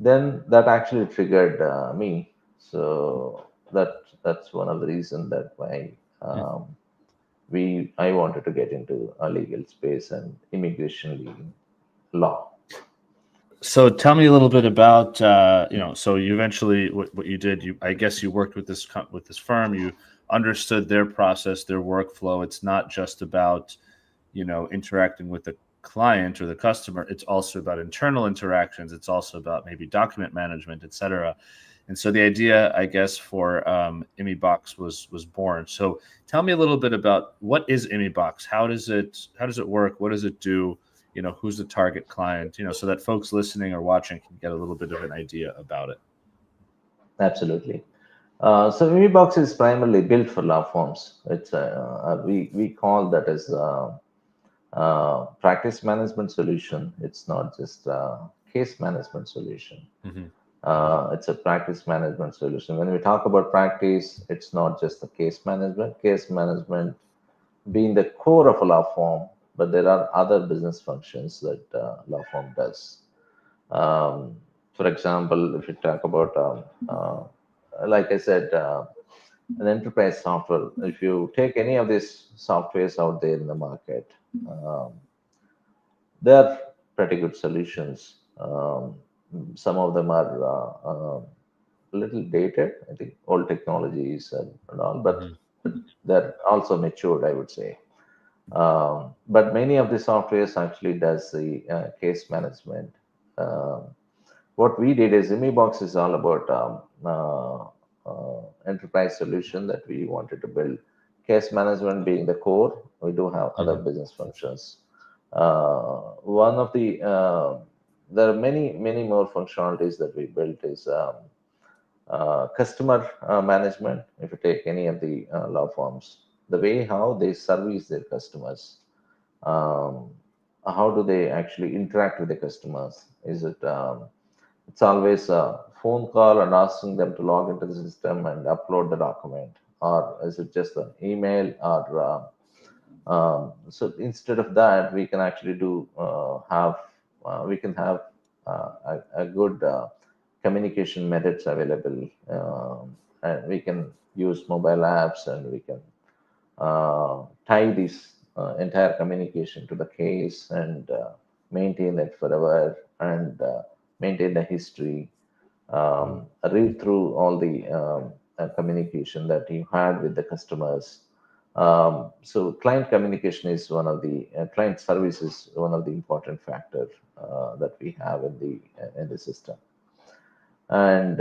then that actually triggered me. So that's one of the reasons that why we I wanted to get into a legal space and immigration law. So tell me a little bit about so you eventually what you did. You I guess you worked with with this firm. You understood their process, their workflow. It's not just about interacting with the client or the customer. It's also about internal interactions. It's also about maybe document management, etc. And so the idea, I guess, for ImmiBox was born. So tell me a little bit about what is ImmiBox. How does it work? What does it do? Who's the target client? So that folks listening or watching can get a little bit of an idea about it. Absolutely. So ImmiBox is primarily built for law firms. We call that as practice management solution. It's not just a case management solution. Hmm. It's a practice management solution. When we talk about practice, it's not just the case management. Case management being the core of a law firm, but there are other business functions that law firm does. Um, for example, if you talk about, like I said, an enterprise software, if you take any of these softwares out there in the market, um, they're pretty good solutions. Some of them are a little dated, I think, old technologies and all, Hmm. but they're also matured, I would say. But many of the softwares actually does the case management. Um, what we did is ImmiBox is all about enterprise solution that we wanted to build. Case management being the core, we do have other Hmm. business functions. One of the there are many more functionalities that we built is customer management. If you take any of the law firms, the way how they service their customers, um, how do they actually interact with the customers? Is it It's always a phone call and asking them to log into the system and upload the document, or is it just an email? Or so instead of that, we can actually do have we can have a good communication methods available, and we can use mobile apps, and we can tie this entire communication to the case, and maintain it forever, and maintain the history, read through all the communication that you had with the customers. So client communication is one of the client service is one of the important factor that we have in the system. And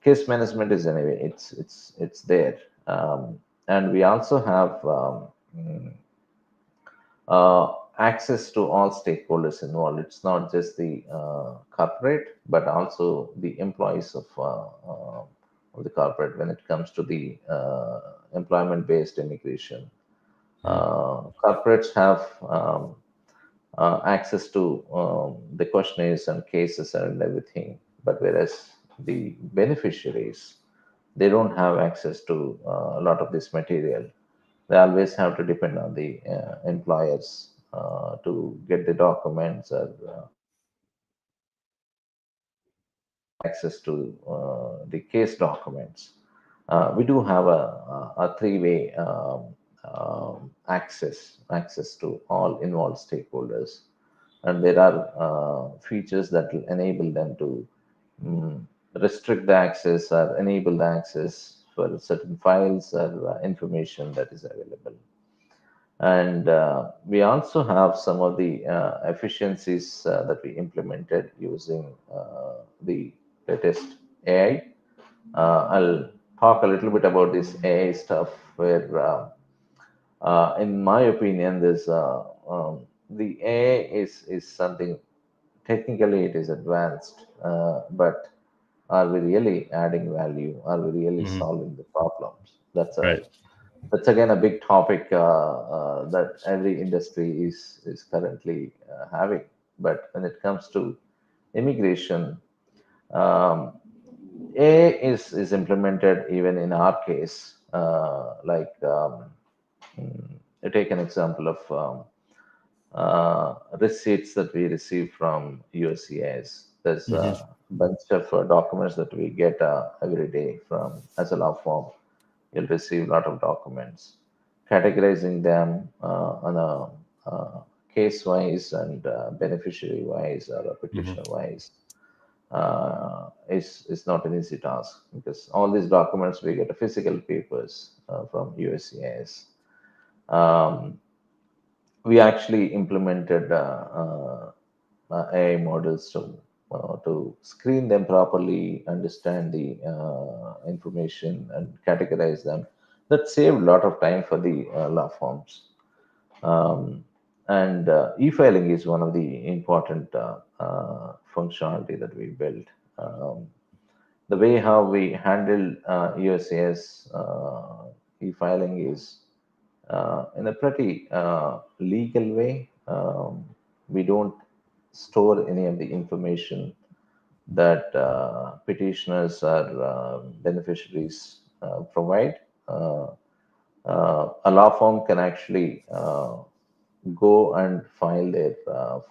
case management is anyway, it's there. And we also have access to all stakeholders involved. It's not just the corporate, but also the employees of the corporate when it comes to the employment-based immigration. Corporates have access to the questionnaires and cases and everything, but whereas the beneficiaries, they don't have access to a lot of this material. They always have to depend on the employers to get the documents, or access to the case documents. We do have a three-way access to all involved stakeholders, and there are features that will enable them to mm, restrict the access or enable the access for certain files or information that is available. And we also have some of the efficiencies that we implemented using the latest AI. I'll talk a little bit about this AI stuff, where, in my opinion, the AI is something technically it is advanced, but are we really adding value? Are we really Mm-hmm. solving the problems? Right. That's again a big topic that every industry is currently having. But when it comes to immigration, um, AI is implemented even in our case. Take an example of receipts that we receive from USCIS. There's Mm-hmm. a bunch of documents that we get every day from as a law firm. You'll receive a lot of documents. Categorizing them on a case wise and beneficiary wise or a Mm-hmm. petitioner wise is not an easy task, because all these documents we get physical papers from USCIS. Um, we actually implemented AI models to screen them properly, understand the information, and categorize them. That saved a lot of time for the law firms. Um, and e-filing is one of the important functionality that we built. The way how we handle USAS e-filing is in a pretty legal way. We don't store any of the information that petitioners or beneficiaries provide. Uh, a law firm can actually go and file their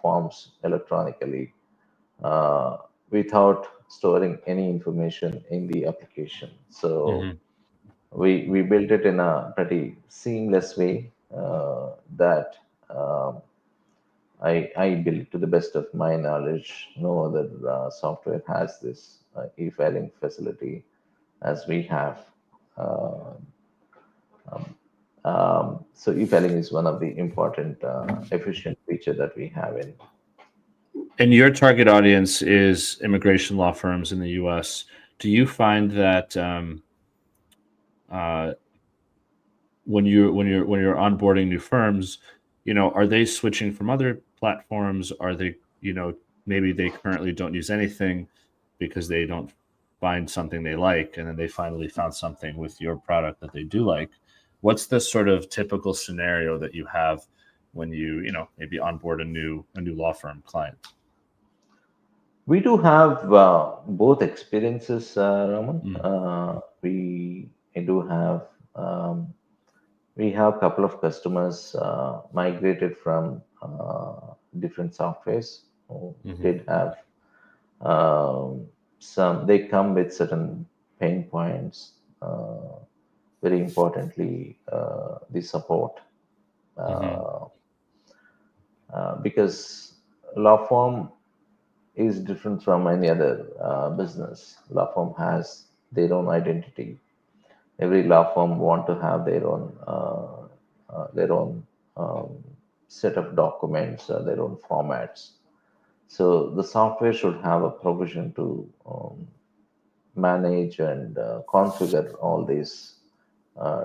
forms electronically uh, without storing any information in the application. So Mm-hmm. we built it in a pretty seamless way that I believe, to the best of my knowledge, no other software has this e-filing facility as we have. Uh, so e-filing is one of the important efficient feature that we have in. And your target audience is immigration law firms in the U.S. Do you find that uh, when you're onboarding new firms, are they switching from other platforms? Are they, maybe they currently don't use anything because they don't find something they like, and then they finally found something with your product that they do like? What's the sort of typical scenario that you have when you maybe onboard a new law firm client? We do have both experiences, Raman. Mm, We do have we have a couple of customers migrated from different softwares who mhm, did have some. They come with certain pain points. Very importantly, the support. mhm, Uh, because law firm is different from any other business. Law firm has their own identity. Every law firm want to have their own um, set of documents, their own formats. So the software should have a provision to manage and configure all these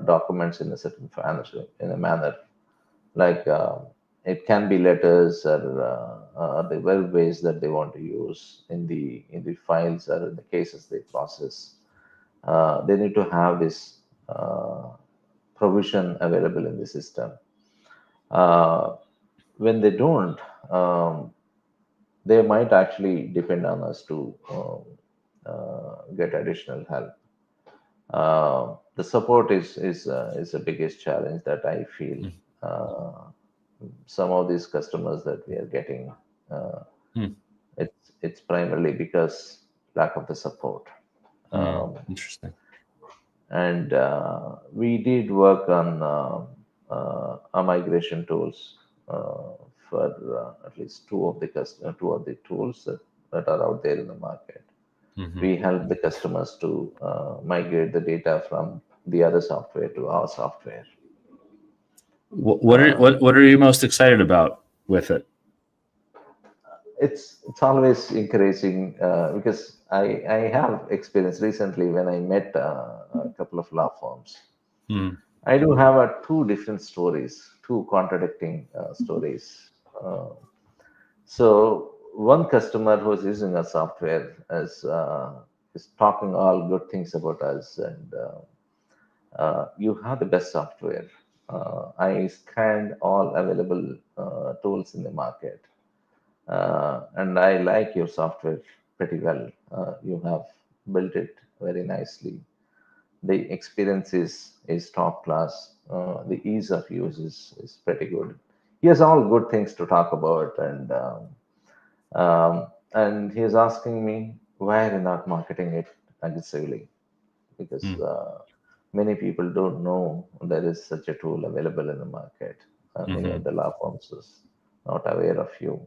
documents in a certain manner, like it can be letters or the web ways that they want to use in the files or in the cases they process. They need to have this provision available in the system. Uh, when they don't, they might actually depend on us to get additional help. The support is the biggest challenge that I feel. mm, Uh, some of these customers that we are getting, uh, mm, it's primarily because lack of the support. mm. Um, Interesting. and we did work on migration tools for at least two of the tools that are out there in the market. Mhm. We help the customers to migrate the data from the other software to our software. Uh, What are you most excited about with it? it's always encouraging because I have experience recently when I met a couple of law firms. Mm, I do have two different stories, two contradicting stories. Uh, so one customer who is using our software is talking all good things about us, and you have the best software. I scanned all available tools in the market, and I like your software pretty well. You have built it very nicely. The experience is top class. The ease of use is pretty good. He has all good things to talk about, and he is asking me why are you not marketing it aggressively, because mm, many people don't know there is such a tool available in the market. Many of mhm, the law firms is not aware of you.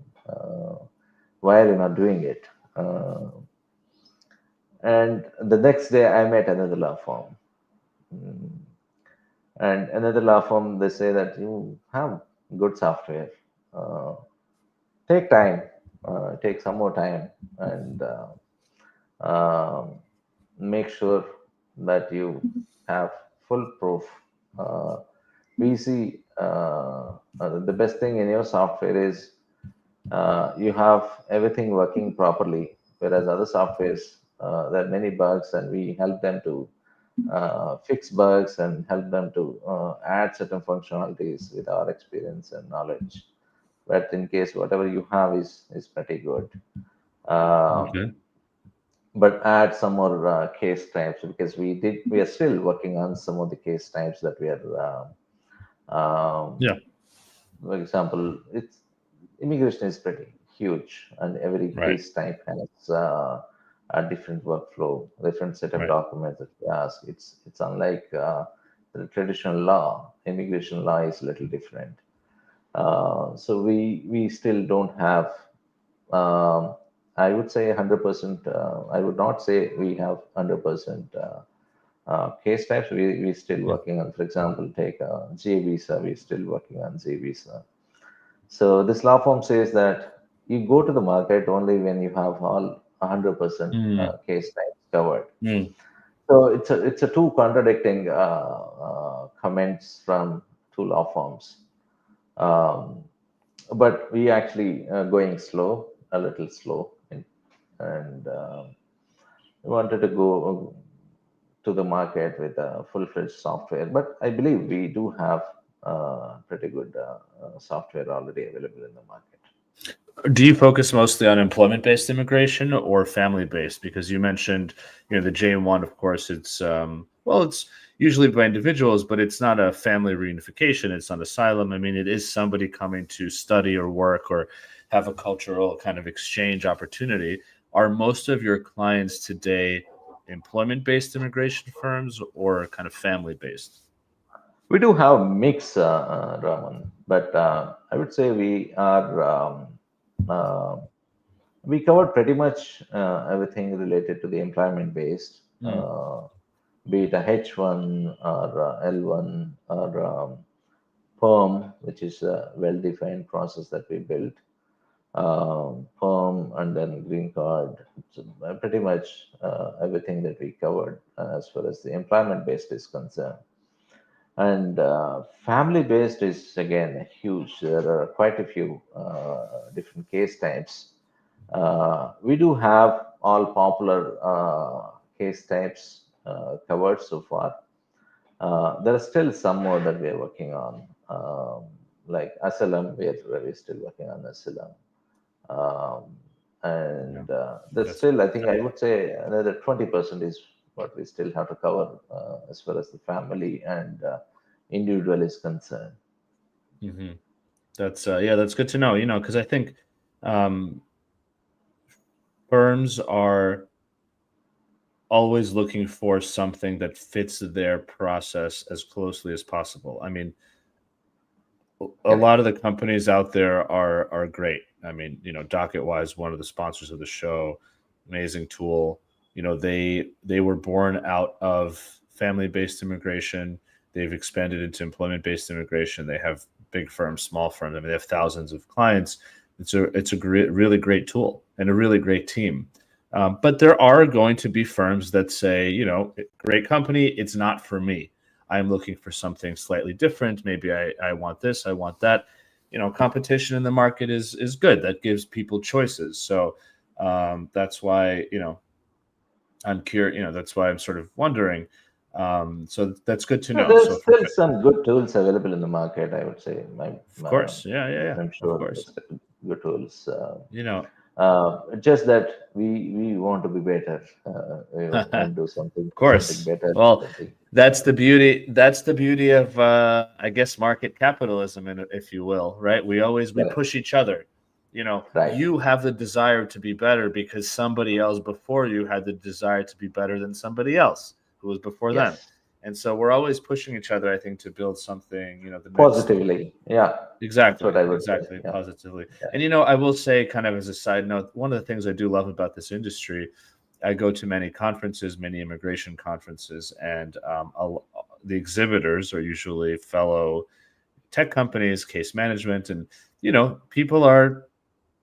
Why are you not doing it? Uh, and the next day, I met another law firm. And another law firm, they say that you have good software. Uh, take time, take some more time, and make sure that you have full proof. Uh, we see the best thing in your software is you have everything working properly, whereas other softwares, there are many bugs, and we help them to fix bugs and help them to add certain functionalities with our experience and knowledge. But in case whatever you have is pretty good. Um, okay. but add some more case types, because we are still working on some of the case types that we are Yeah. for example, it's immigration is pretty huge, and every Right. case type has a different workflow, different set of Right. documents that we ask. It's unlike the traditional law. Immigration law is a little different. So we still don't have. Um, I would say 100%. I would not say we have 100% case types. We still Mm, working on. For example, take J visa. We're still working on J visa. So this law firm says that you go to the market only when you have all 100% mm, case types covered. mm, So it's a two contradicting comments from two law firms. Um, but we actually going slow, a little slow, and wanted to go to the market with a full-fledged software. But I believe we do have pretty good software already available in the market. Do you focus mostly on employment-based immigration or family-based? Because you mentioned, the J-1, of course, it's well, it's usually by individuals, but it's not a family reunification. It's not asylum. I mean, it is somebody coming to study or work or have a cultural kind of exchange opportunity. Are most of your clients today employment-based immigration firms or kind of family-based? We do have mix, Raman, but I would say uh, we covered pretty much everything related to the employment based, Mm, be it a H1 or L1 or perm, which is a well-defined process that we built, perm and then green card. So pretty much everything that we covered as far as the employment based is concerned. And family based is again huge. There are quite a few different case types. We do have all popular case types covered so far. There are still some more that we are working on, like asylum. We're still working on asylum, um, yeah, and there's that's still, I think, I would say another 20% is what we still have to cover as far as the family and individual is concerned. hmm that's yeah, that's good to know. Because I think um, firms are always looking for something that fits their process as closely as possible. I mean, a lot Correct. of the companies out there are great. I mean, DocketWise, one of the sponsors of the show, amazing tool. They were born out of family-based immigration. They've expanded into employment-based immigration. They have big firms, small firms. I mean, they have thousands of clients. It's a great, really great tool and a really great team. But there are going to be firms that say, great company, it's not for me. I'm looking for something slightly different. Maybe I want this, I want that. Competition in the market is good. That gives people choices. So that's why I'm curious. That's why I'm sort of wondering. So that's good to No, know. So there's for still some good tools available in the market, I would say. of course, yeah, yeah, yeah, I'm of sure there's course. still good tools. You know, Just that we want to be better. We want to do of something course. better, Well, something. that's the beauty. That's the beauty of, I guess, market capitalism, if you will, right? We Correct. push each other. Right. You have the desire to be better because somebody else before you had the desire to be better than somebody else who was before them, Yes. and so we're always pushing each other. I think to build something. The next. Positively. Yeah. That's what Exactly, I would say. exactly, Yeah. positively. Yeah. And I will say, kind of as a side note, one of the things I do love about this industry, I go to many conferences, many immigration conferences, and the exhibitors are usually fellow tech companies, case management, and people are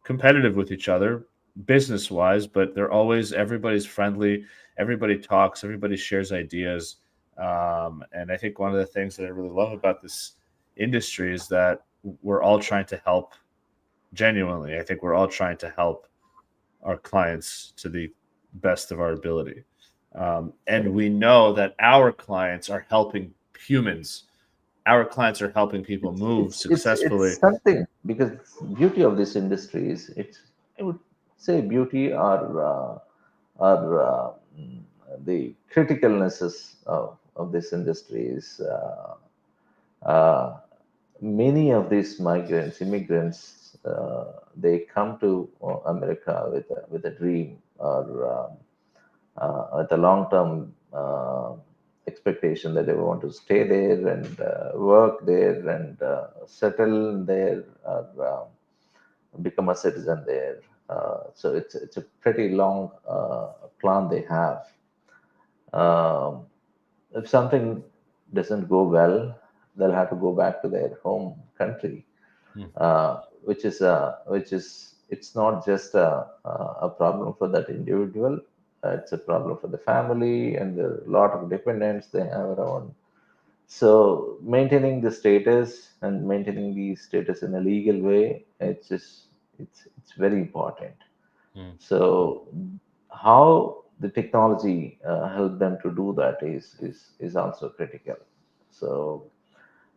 competitive with each other business wise, but everybody's friendly, everybody talks, everybody shares ideas. And I think one of the things that I really love about this industry is that we're all trying to help genuinely. I think we're all trying to help our clients to the best of our ability. And Correct. we know that our clients are helping humans. Our clients are helping people It's move it's it's successfully. it's something because beauty of this industry is it's, I would say, beauty or the criticalnesses of this industry is uh, many of these immigrants, they come to America with a dream or with a long-term expectation that they want to stay there and work there and settle there or become a citizen there. So it's a pretty long plan they have. Um, if something doesn't go well, they'll have to go back to their home country, Hmm. which is it's not just a problem for that individual. It's a problem for the family and the lot of dependents they have around. So maintaining the status and maintaining the status in a legal way, it's very important. Hmm. So how the technology help them to do that is also critical. So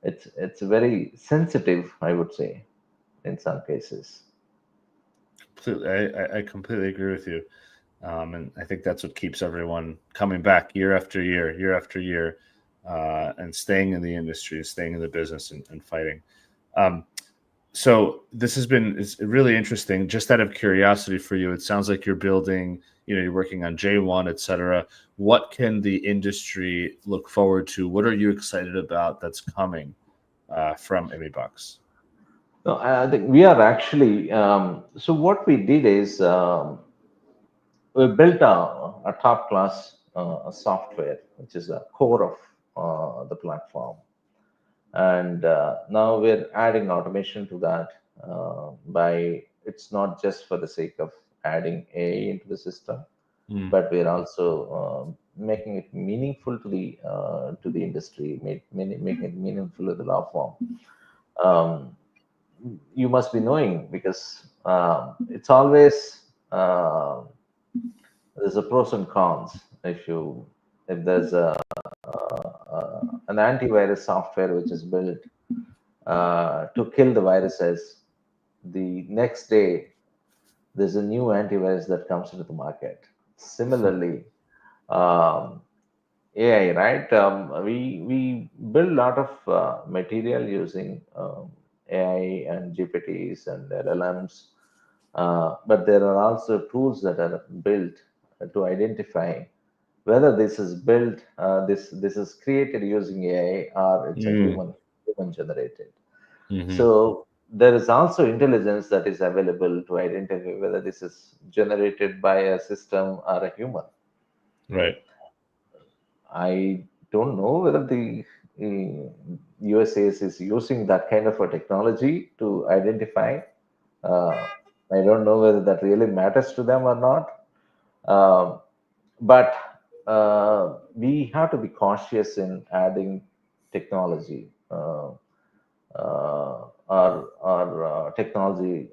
it's very sensitive, I would say, in some cases. I completely agree with you. And I think that's what keeps everyone coming back year after year, and staying in the industry, staying in the business, and fighting. Um, so this has been it's really interesting. Just out of curiosity for you, it sounds like you're building, you're working on J1, et cetera. What can the industry look forward to? What are you excited about that's coming from ImmiBox? No, I think we are actually. So what we did is we built a top class software, which is a core of the platform, and now we're adding automation to that. By it's not just for the sake of adding AI into the system, Mm, but we're also making it meaningful to the industry, making it meaningful to the law firm. Um, you must be knowing because it's always there's a pros and cons. If there's an antivirus software which is built to kill the viruses, the next day there's a new antivirus that comes into the market. Similarly, um, AI, right? We build a lot of material using AI and GPTs and LLMs, but there are also tools that are built to identify whether this is built, this is created using AI or it's a mm, human generated. hmm. So there is also intelligence that is available to identify whether this is generated by a system or a human. Right. I don't know whether the USAS is using that kind of a technology to identify. Uh, I don't know whether that really matters to them or not. Um, but we have to be cautious in adding technology or technology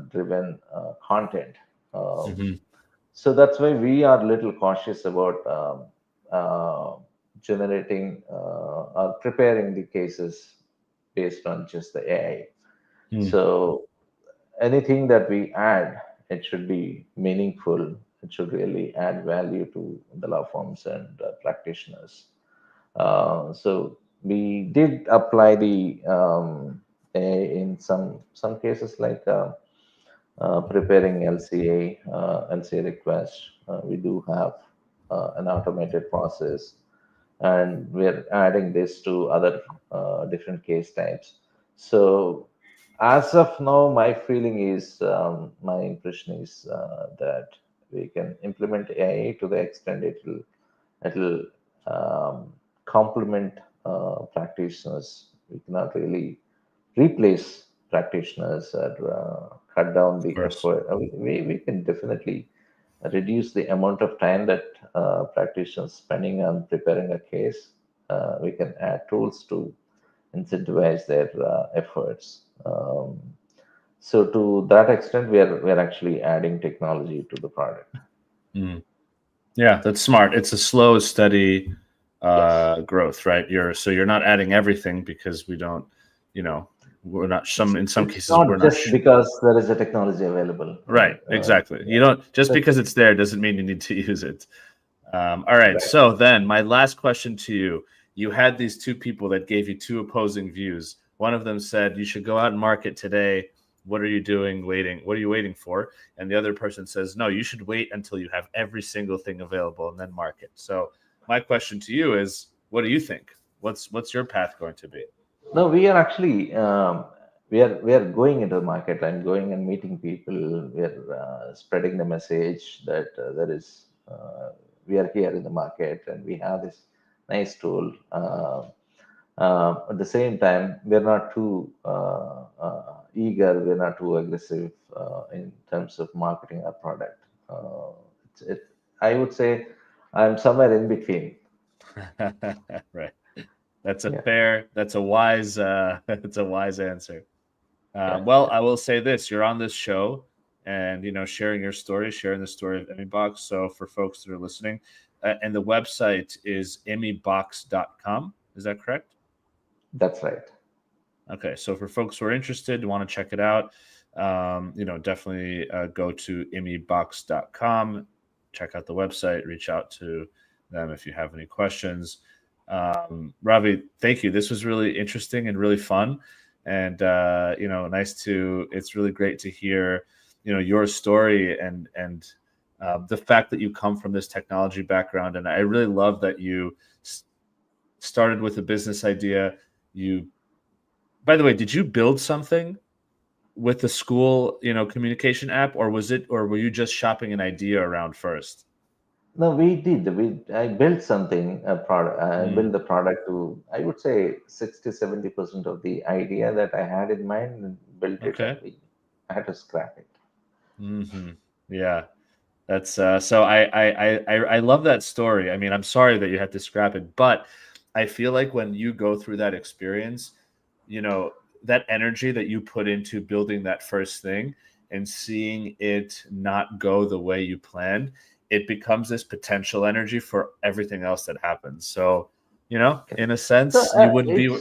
driven content. Um, Hmm. so that's why we are a little cautious about uh, generating or preparing the cases based on just the AI. Mm, So anything that we add, it should be meaningful. It should really add value to the law firms and practitioners. So we did apply the AI in some cases like preparing LCA requests. We do have an automated process, and we're adding this to other different case types. So as of now, my feeling is, my impression is that we can implement AI to the extent it'll complement practitioners. We cannot really replace practitioners or cut down of the course. effort. We can definitely reduce the amount of time that practitioners spending on preparing a case. We can add tools to incentivize their efforts. So to that extent, we are actually adding technology to the product. Mm. Yeah, that's smart. It's a slow, steady Yes. growth, right? You're not adding everything because we don't, you know, we're not some in some It's cases we're not not just because there is a technology available. right. Exactly. You don't just because it's there doesn't mean you need to use it. All right. Right. So then, my last question to you: you had these two people that gave you two opposing views. One of them said you should go out and market today. What are you doing? Waiting. What are you waiting for? And the other person says, no, you should wait until you have every single thing available and then market. So my question to you is, what do you think? What's your path going to be? No, we are actually we are going into the market and going and meeting people. We are spreading the message that there is we are here in the market and we have this nice tool. At the same time, we're not too eager. We're not too aggressive in terms of marketing our product. I would say I'm somewhere in between. Right. That's a Yeah, fair. That's a wise. That's a wise answer. yeah, Well, yeah. I will say this: you're on this show, and sharing your story, sharing the story of ImmiBox. So for folks that are listening, and the website is immibox.com. Is that correct? That's right. Okay, so for folks who are interested, want to check it out, definitely go to ImmiBox.com, check out the website, reach out to them if you have any questions. Ravi, thank you. This was really interesting and really fun. And, it's really great to hear, your story and the fact that you come from this technology background. And I really love that you started with a business idea. By the way, did you build something with the school, communication app, or were you just shopping an idea around first? No, we did. I built something, a product. I built Mm, the product to, I would say, 60-70% of the idea that I had in mind, and built it, and okay. I had to scrap it. Yeah. That's so I love that story. I mean, I'm sorry that you had to scrap it, but I feel like when you go through that experience, you know, that energy that you put into building that first thing and seeing it not go the way you planned, it becomes this potential energy for everything else that happens. So, in a So sense, you wouldn't be.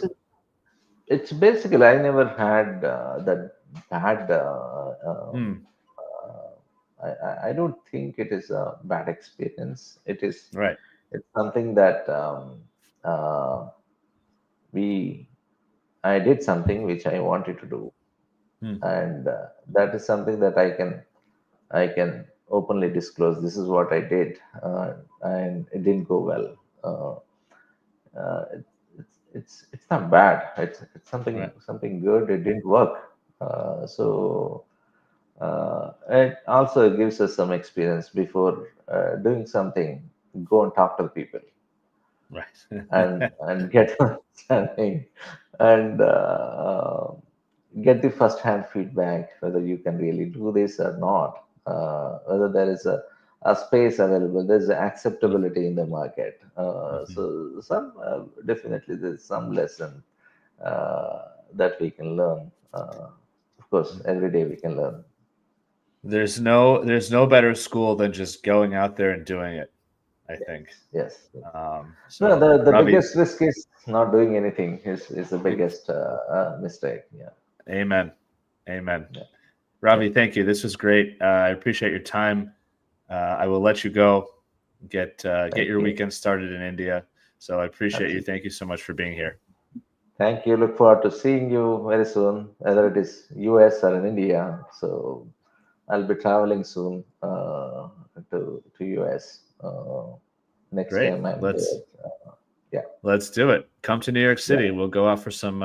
it's basically, I never had that bad. Hmm, I don't think it is a bad experience. right. It's something that uh, we I did something which I wanted to do, Hmm, and that is something that I can openly disclose. This is what I did, and it didn't go well. It's not bad. It's something right. something good. It didn't work. So it also gives us some experience before doing something. Go and talk to the people Right. and get understanding and get the first hand feedback whether you can really do this or not, whether there is a space available, there's acceptability in the market. Mhm. So some definitely there's some lesson that we can learn. Of course, every day we can learn. There's no better school than just going out there and doing it, I think. Yes, yes. No, So the Ravi, biggest risk is not doing anything is the biggest mistake. Yeah, amen. Amen. yeah, yeah. Ravi, thank you. This was great. I appreciate your time. I will let you go. Get Thank your you. weekend started in India. So I appreciate you. Absolutely. Thank you so much for being here. Thank you. Look forward to seeing you very soon, whether it is US or in India. So I'll be traveling soon to US next Great. time I'm there. Let's Yeah, let's do it. Come to New York yeah, City. We'll go out for some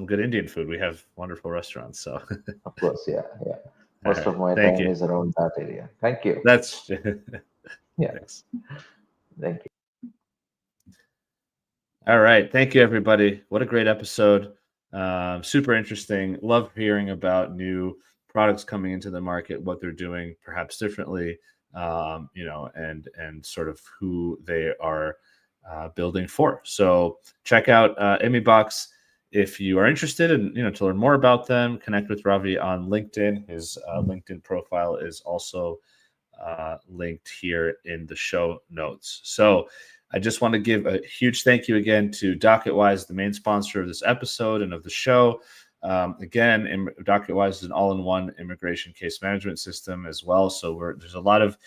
good Indian food. We have wonderful restaurants. So of course. Yeah, yeah. all Most right. of my Thank time you. is around that area. Thank you. That's Yeah, thanks. thank you. All right. Thank you, everybody. What a great episode. Super interesting. Love hearing about new products coming into the market, what they're doing perhaps differently, and sort of who they are building for. So check out ImmiBox if you are interested and to learn more about them. Connect with Ravi on LinkedIn. His LinkedIn profile is also linked here in the show notes. So I just want to give a huge thank you again to DocketWise, the main sponsor of this episode and of the show. Again, DocketWise is an all-in-one immigration case management system as well. So there's a lot of,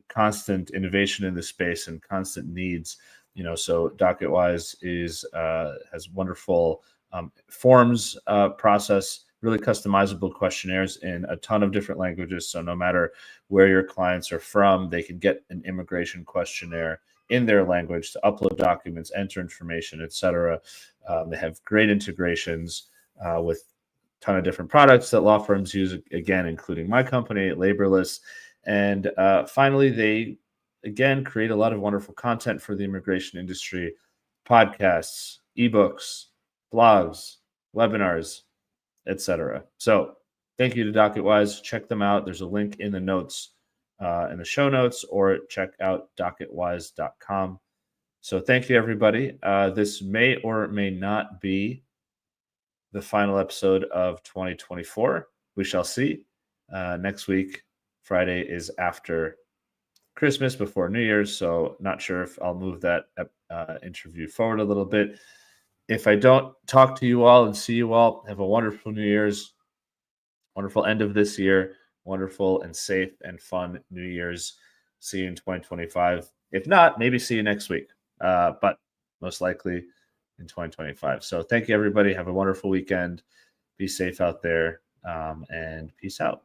constant innovation in this space and constant needs. So DocketWise has wonderful forms process, really customizable questionnaires in a ton of different languages. So no matter where your clients are from, they can get an immigration questionnaire in their language to upload documents, enter information, etc. They have great integrations with a ton of different products that law firms use, again, including my company, Laborless. And finally, they, again, create a lot of wonderful content for the immigration industry, podcasts, ebooks, blogs, webinars, etc. So thank you to DocketWise. Check them out. There's a link in the notes, in the show notes, or check out docketwise.com. So thank you, everybody. This may or may not be the final episode of 2024. We shall see. Next week, Friday, is after Christmas, before New Year's. So not sure if I'll move that interview forward a little bit. if I don't talk to you all and see you all, have a wonderful New Year's, wonderful end of this year, wonderful and safe and fun New Year's. See you in 2025. If not, maybe see you next week, but most likely in 2025. So thank you, everybody. Have a wonderful weekend. Be safe out there, and peace out.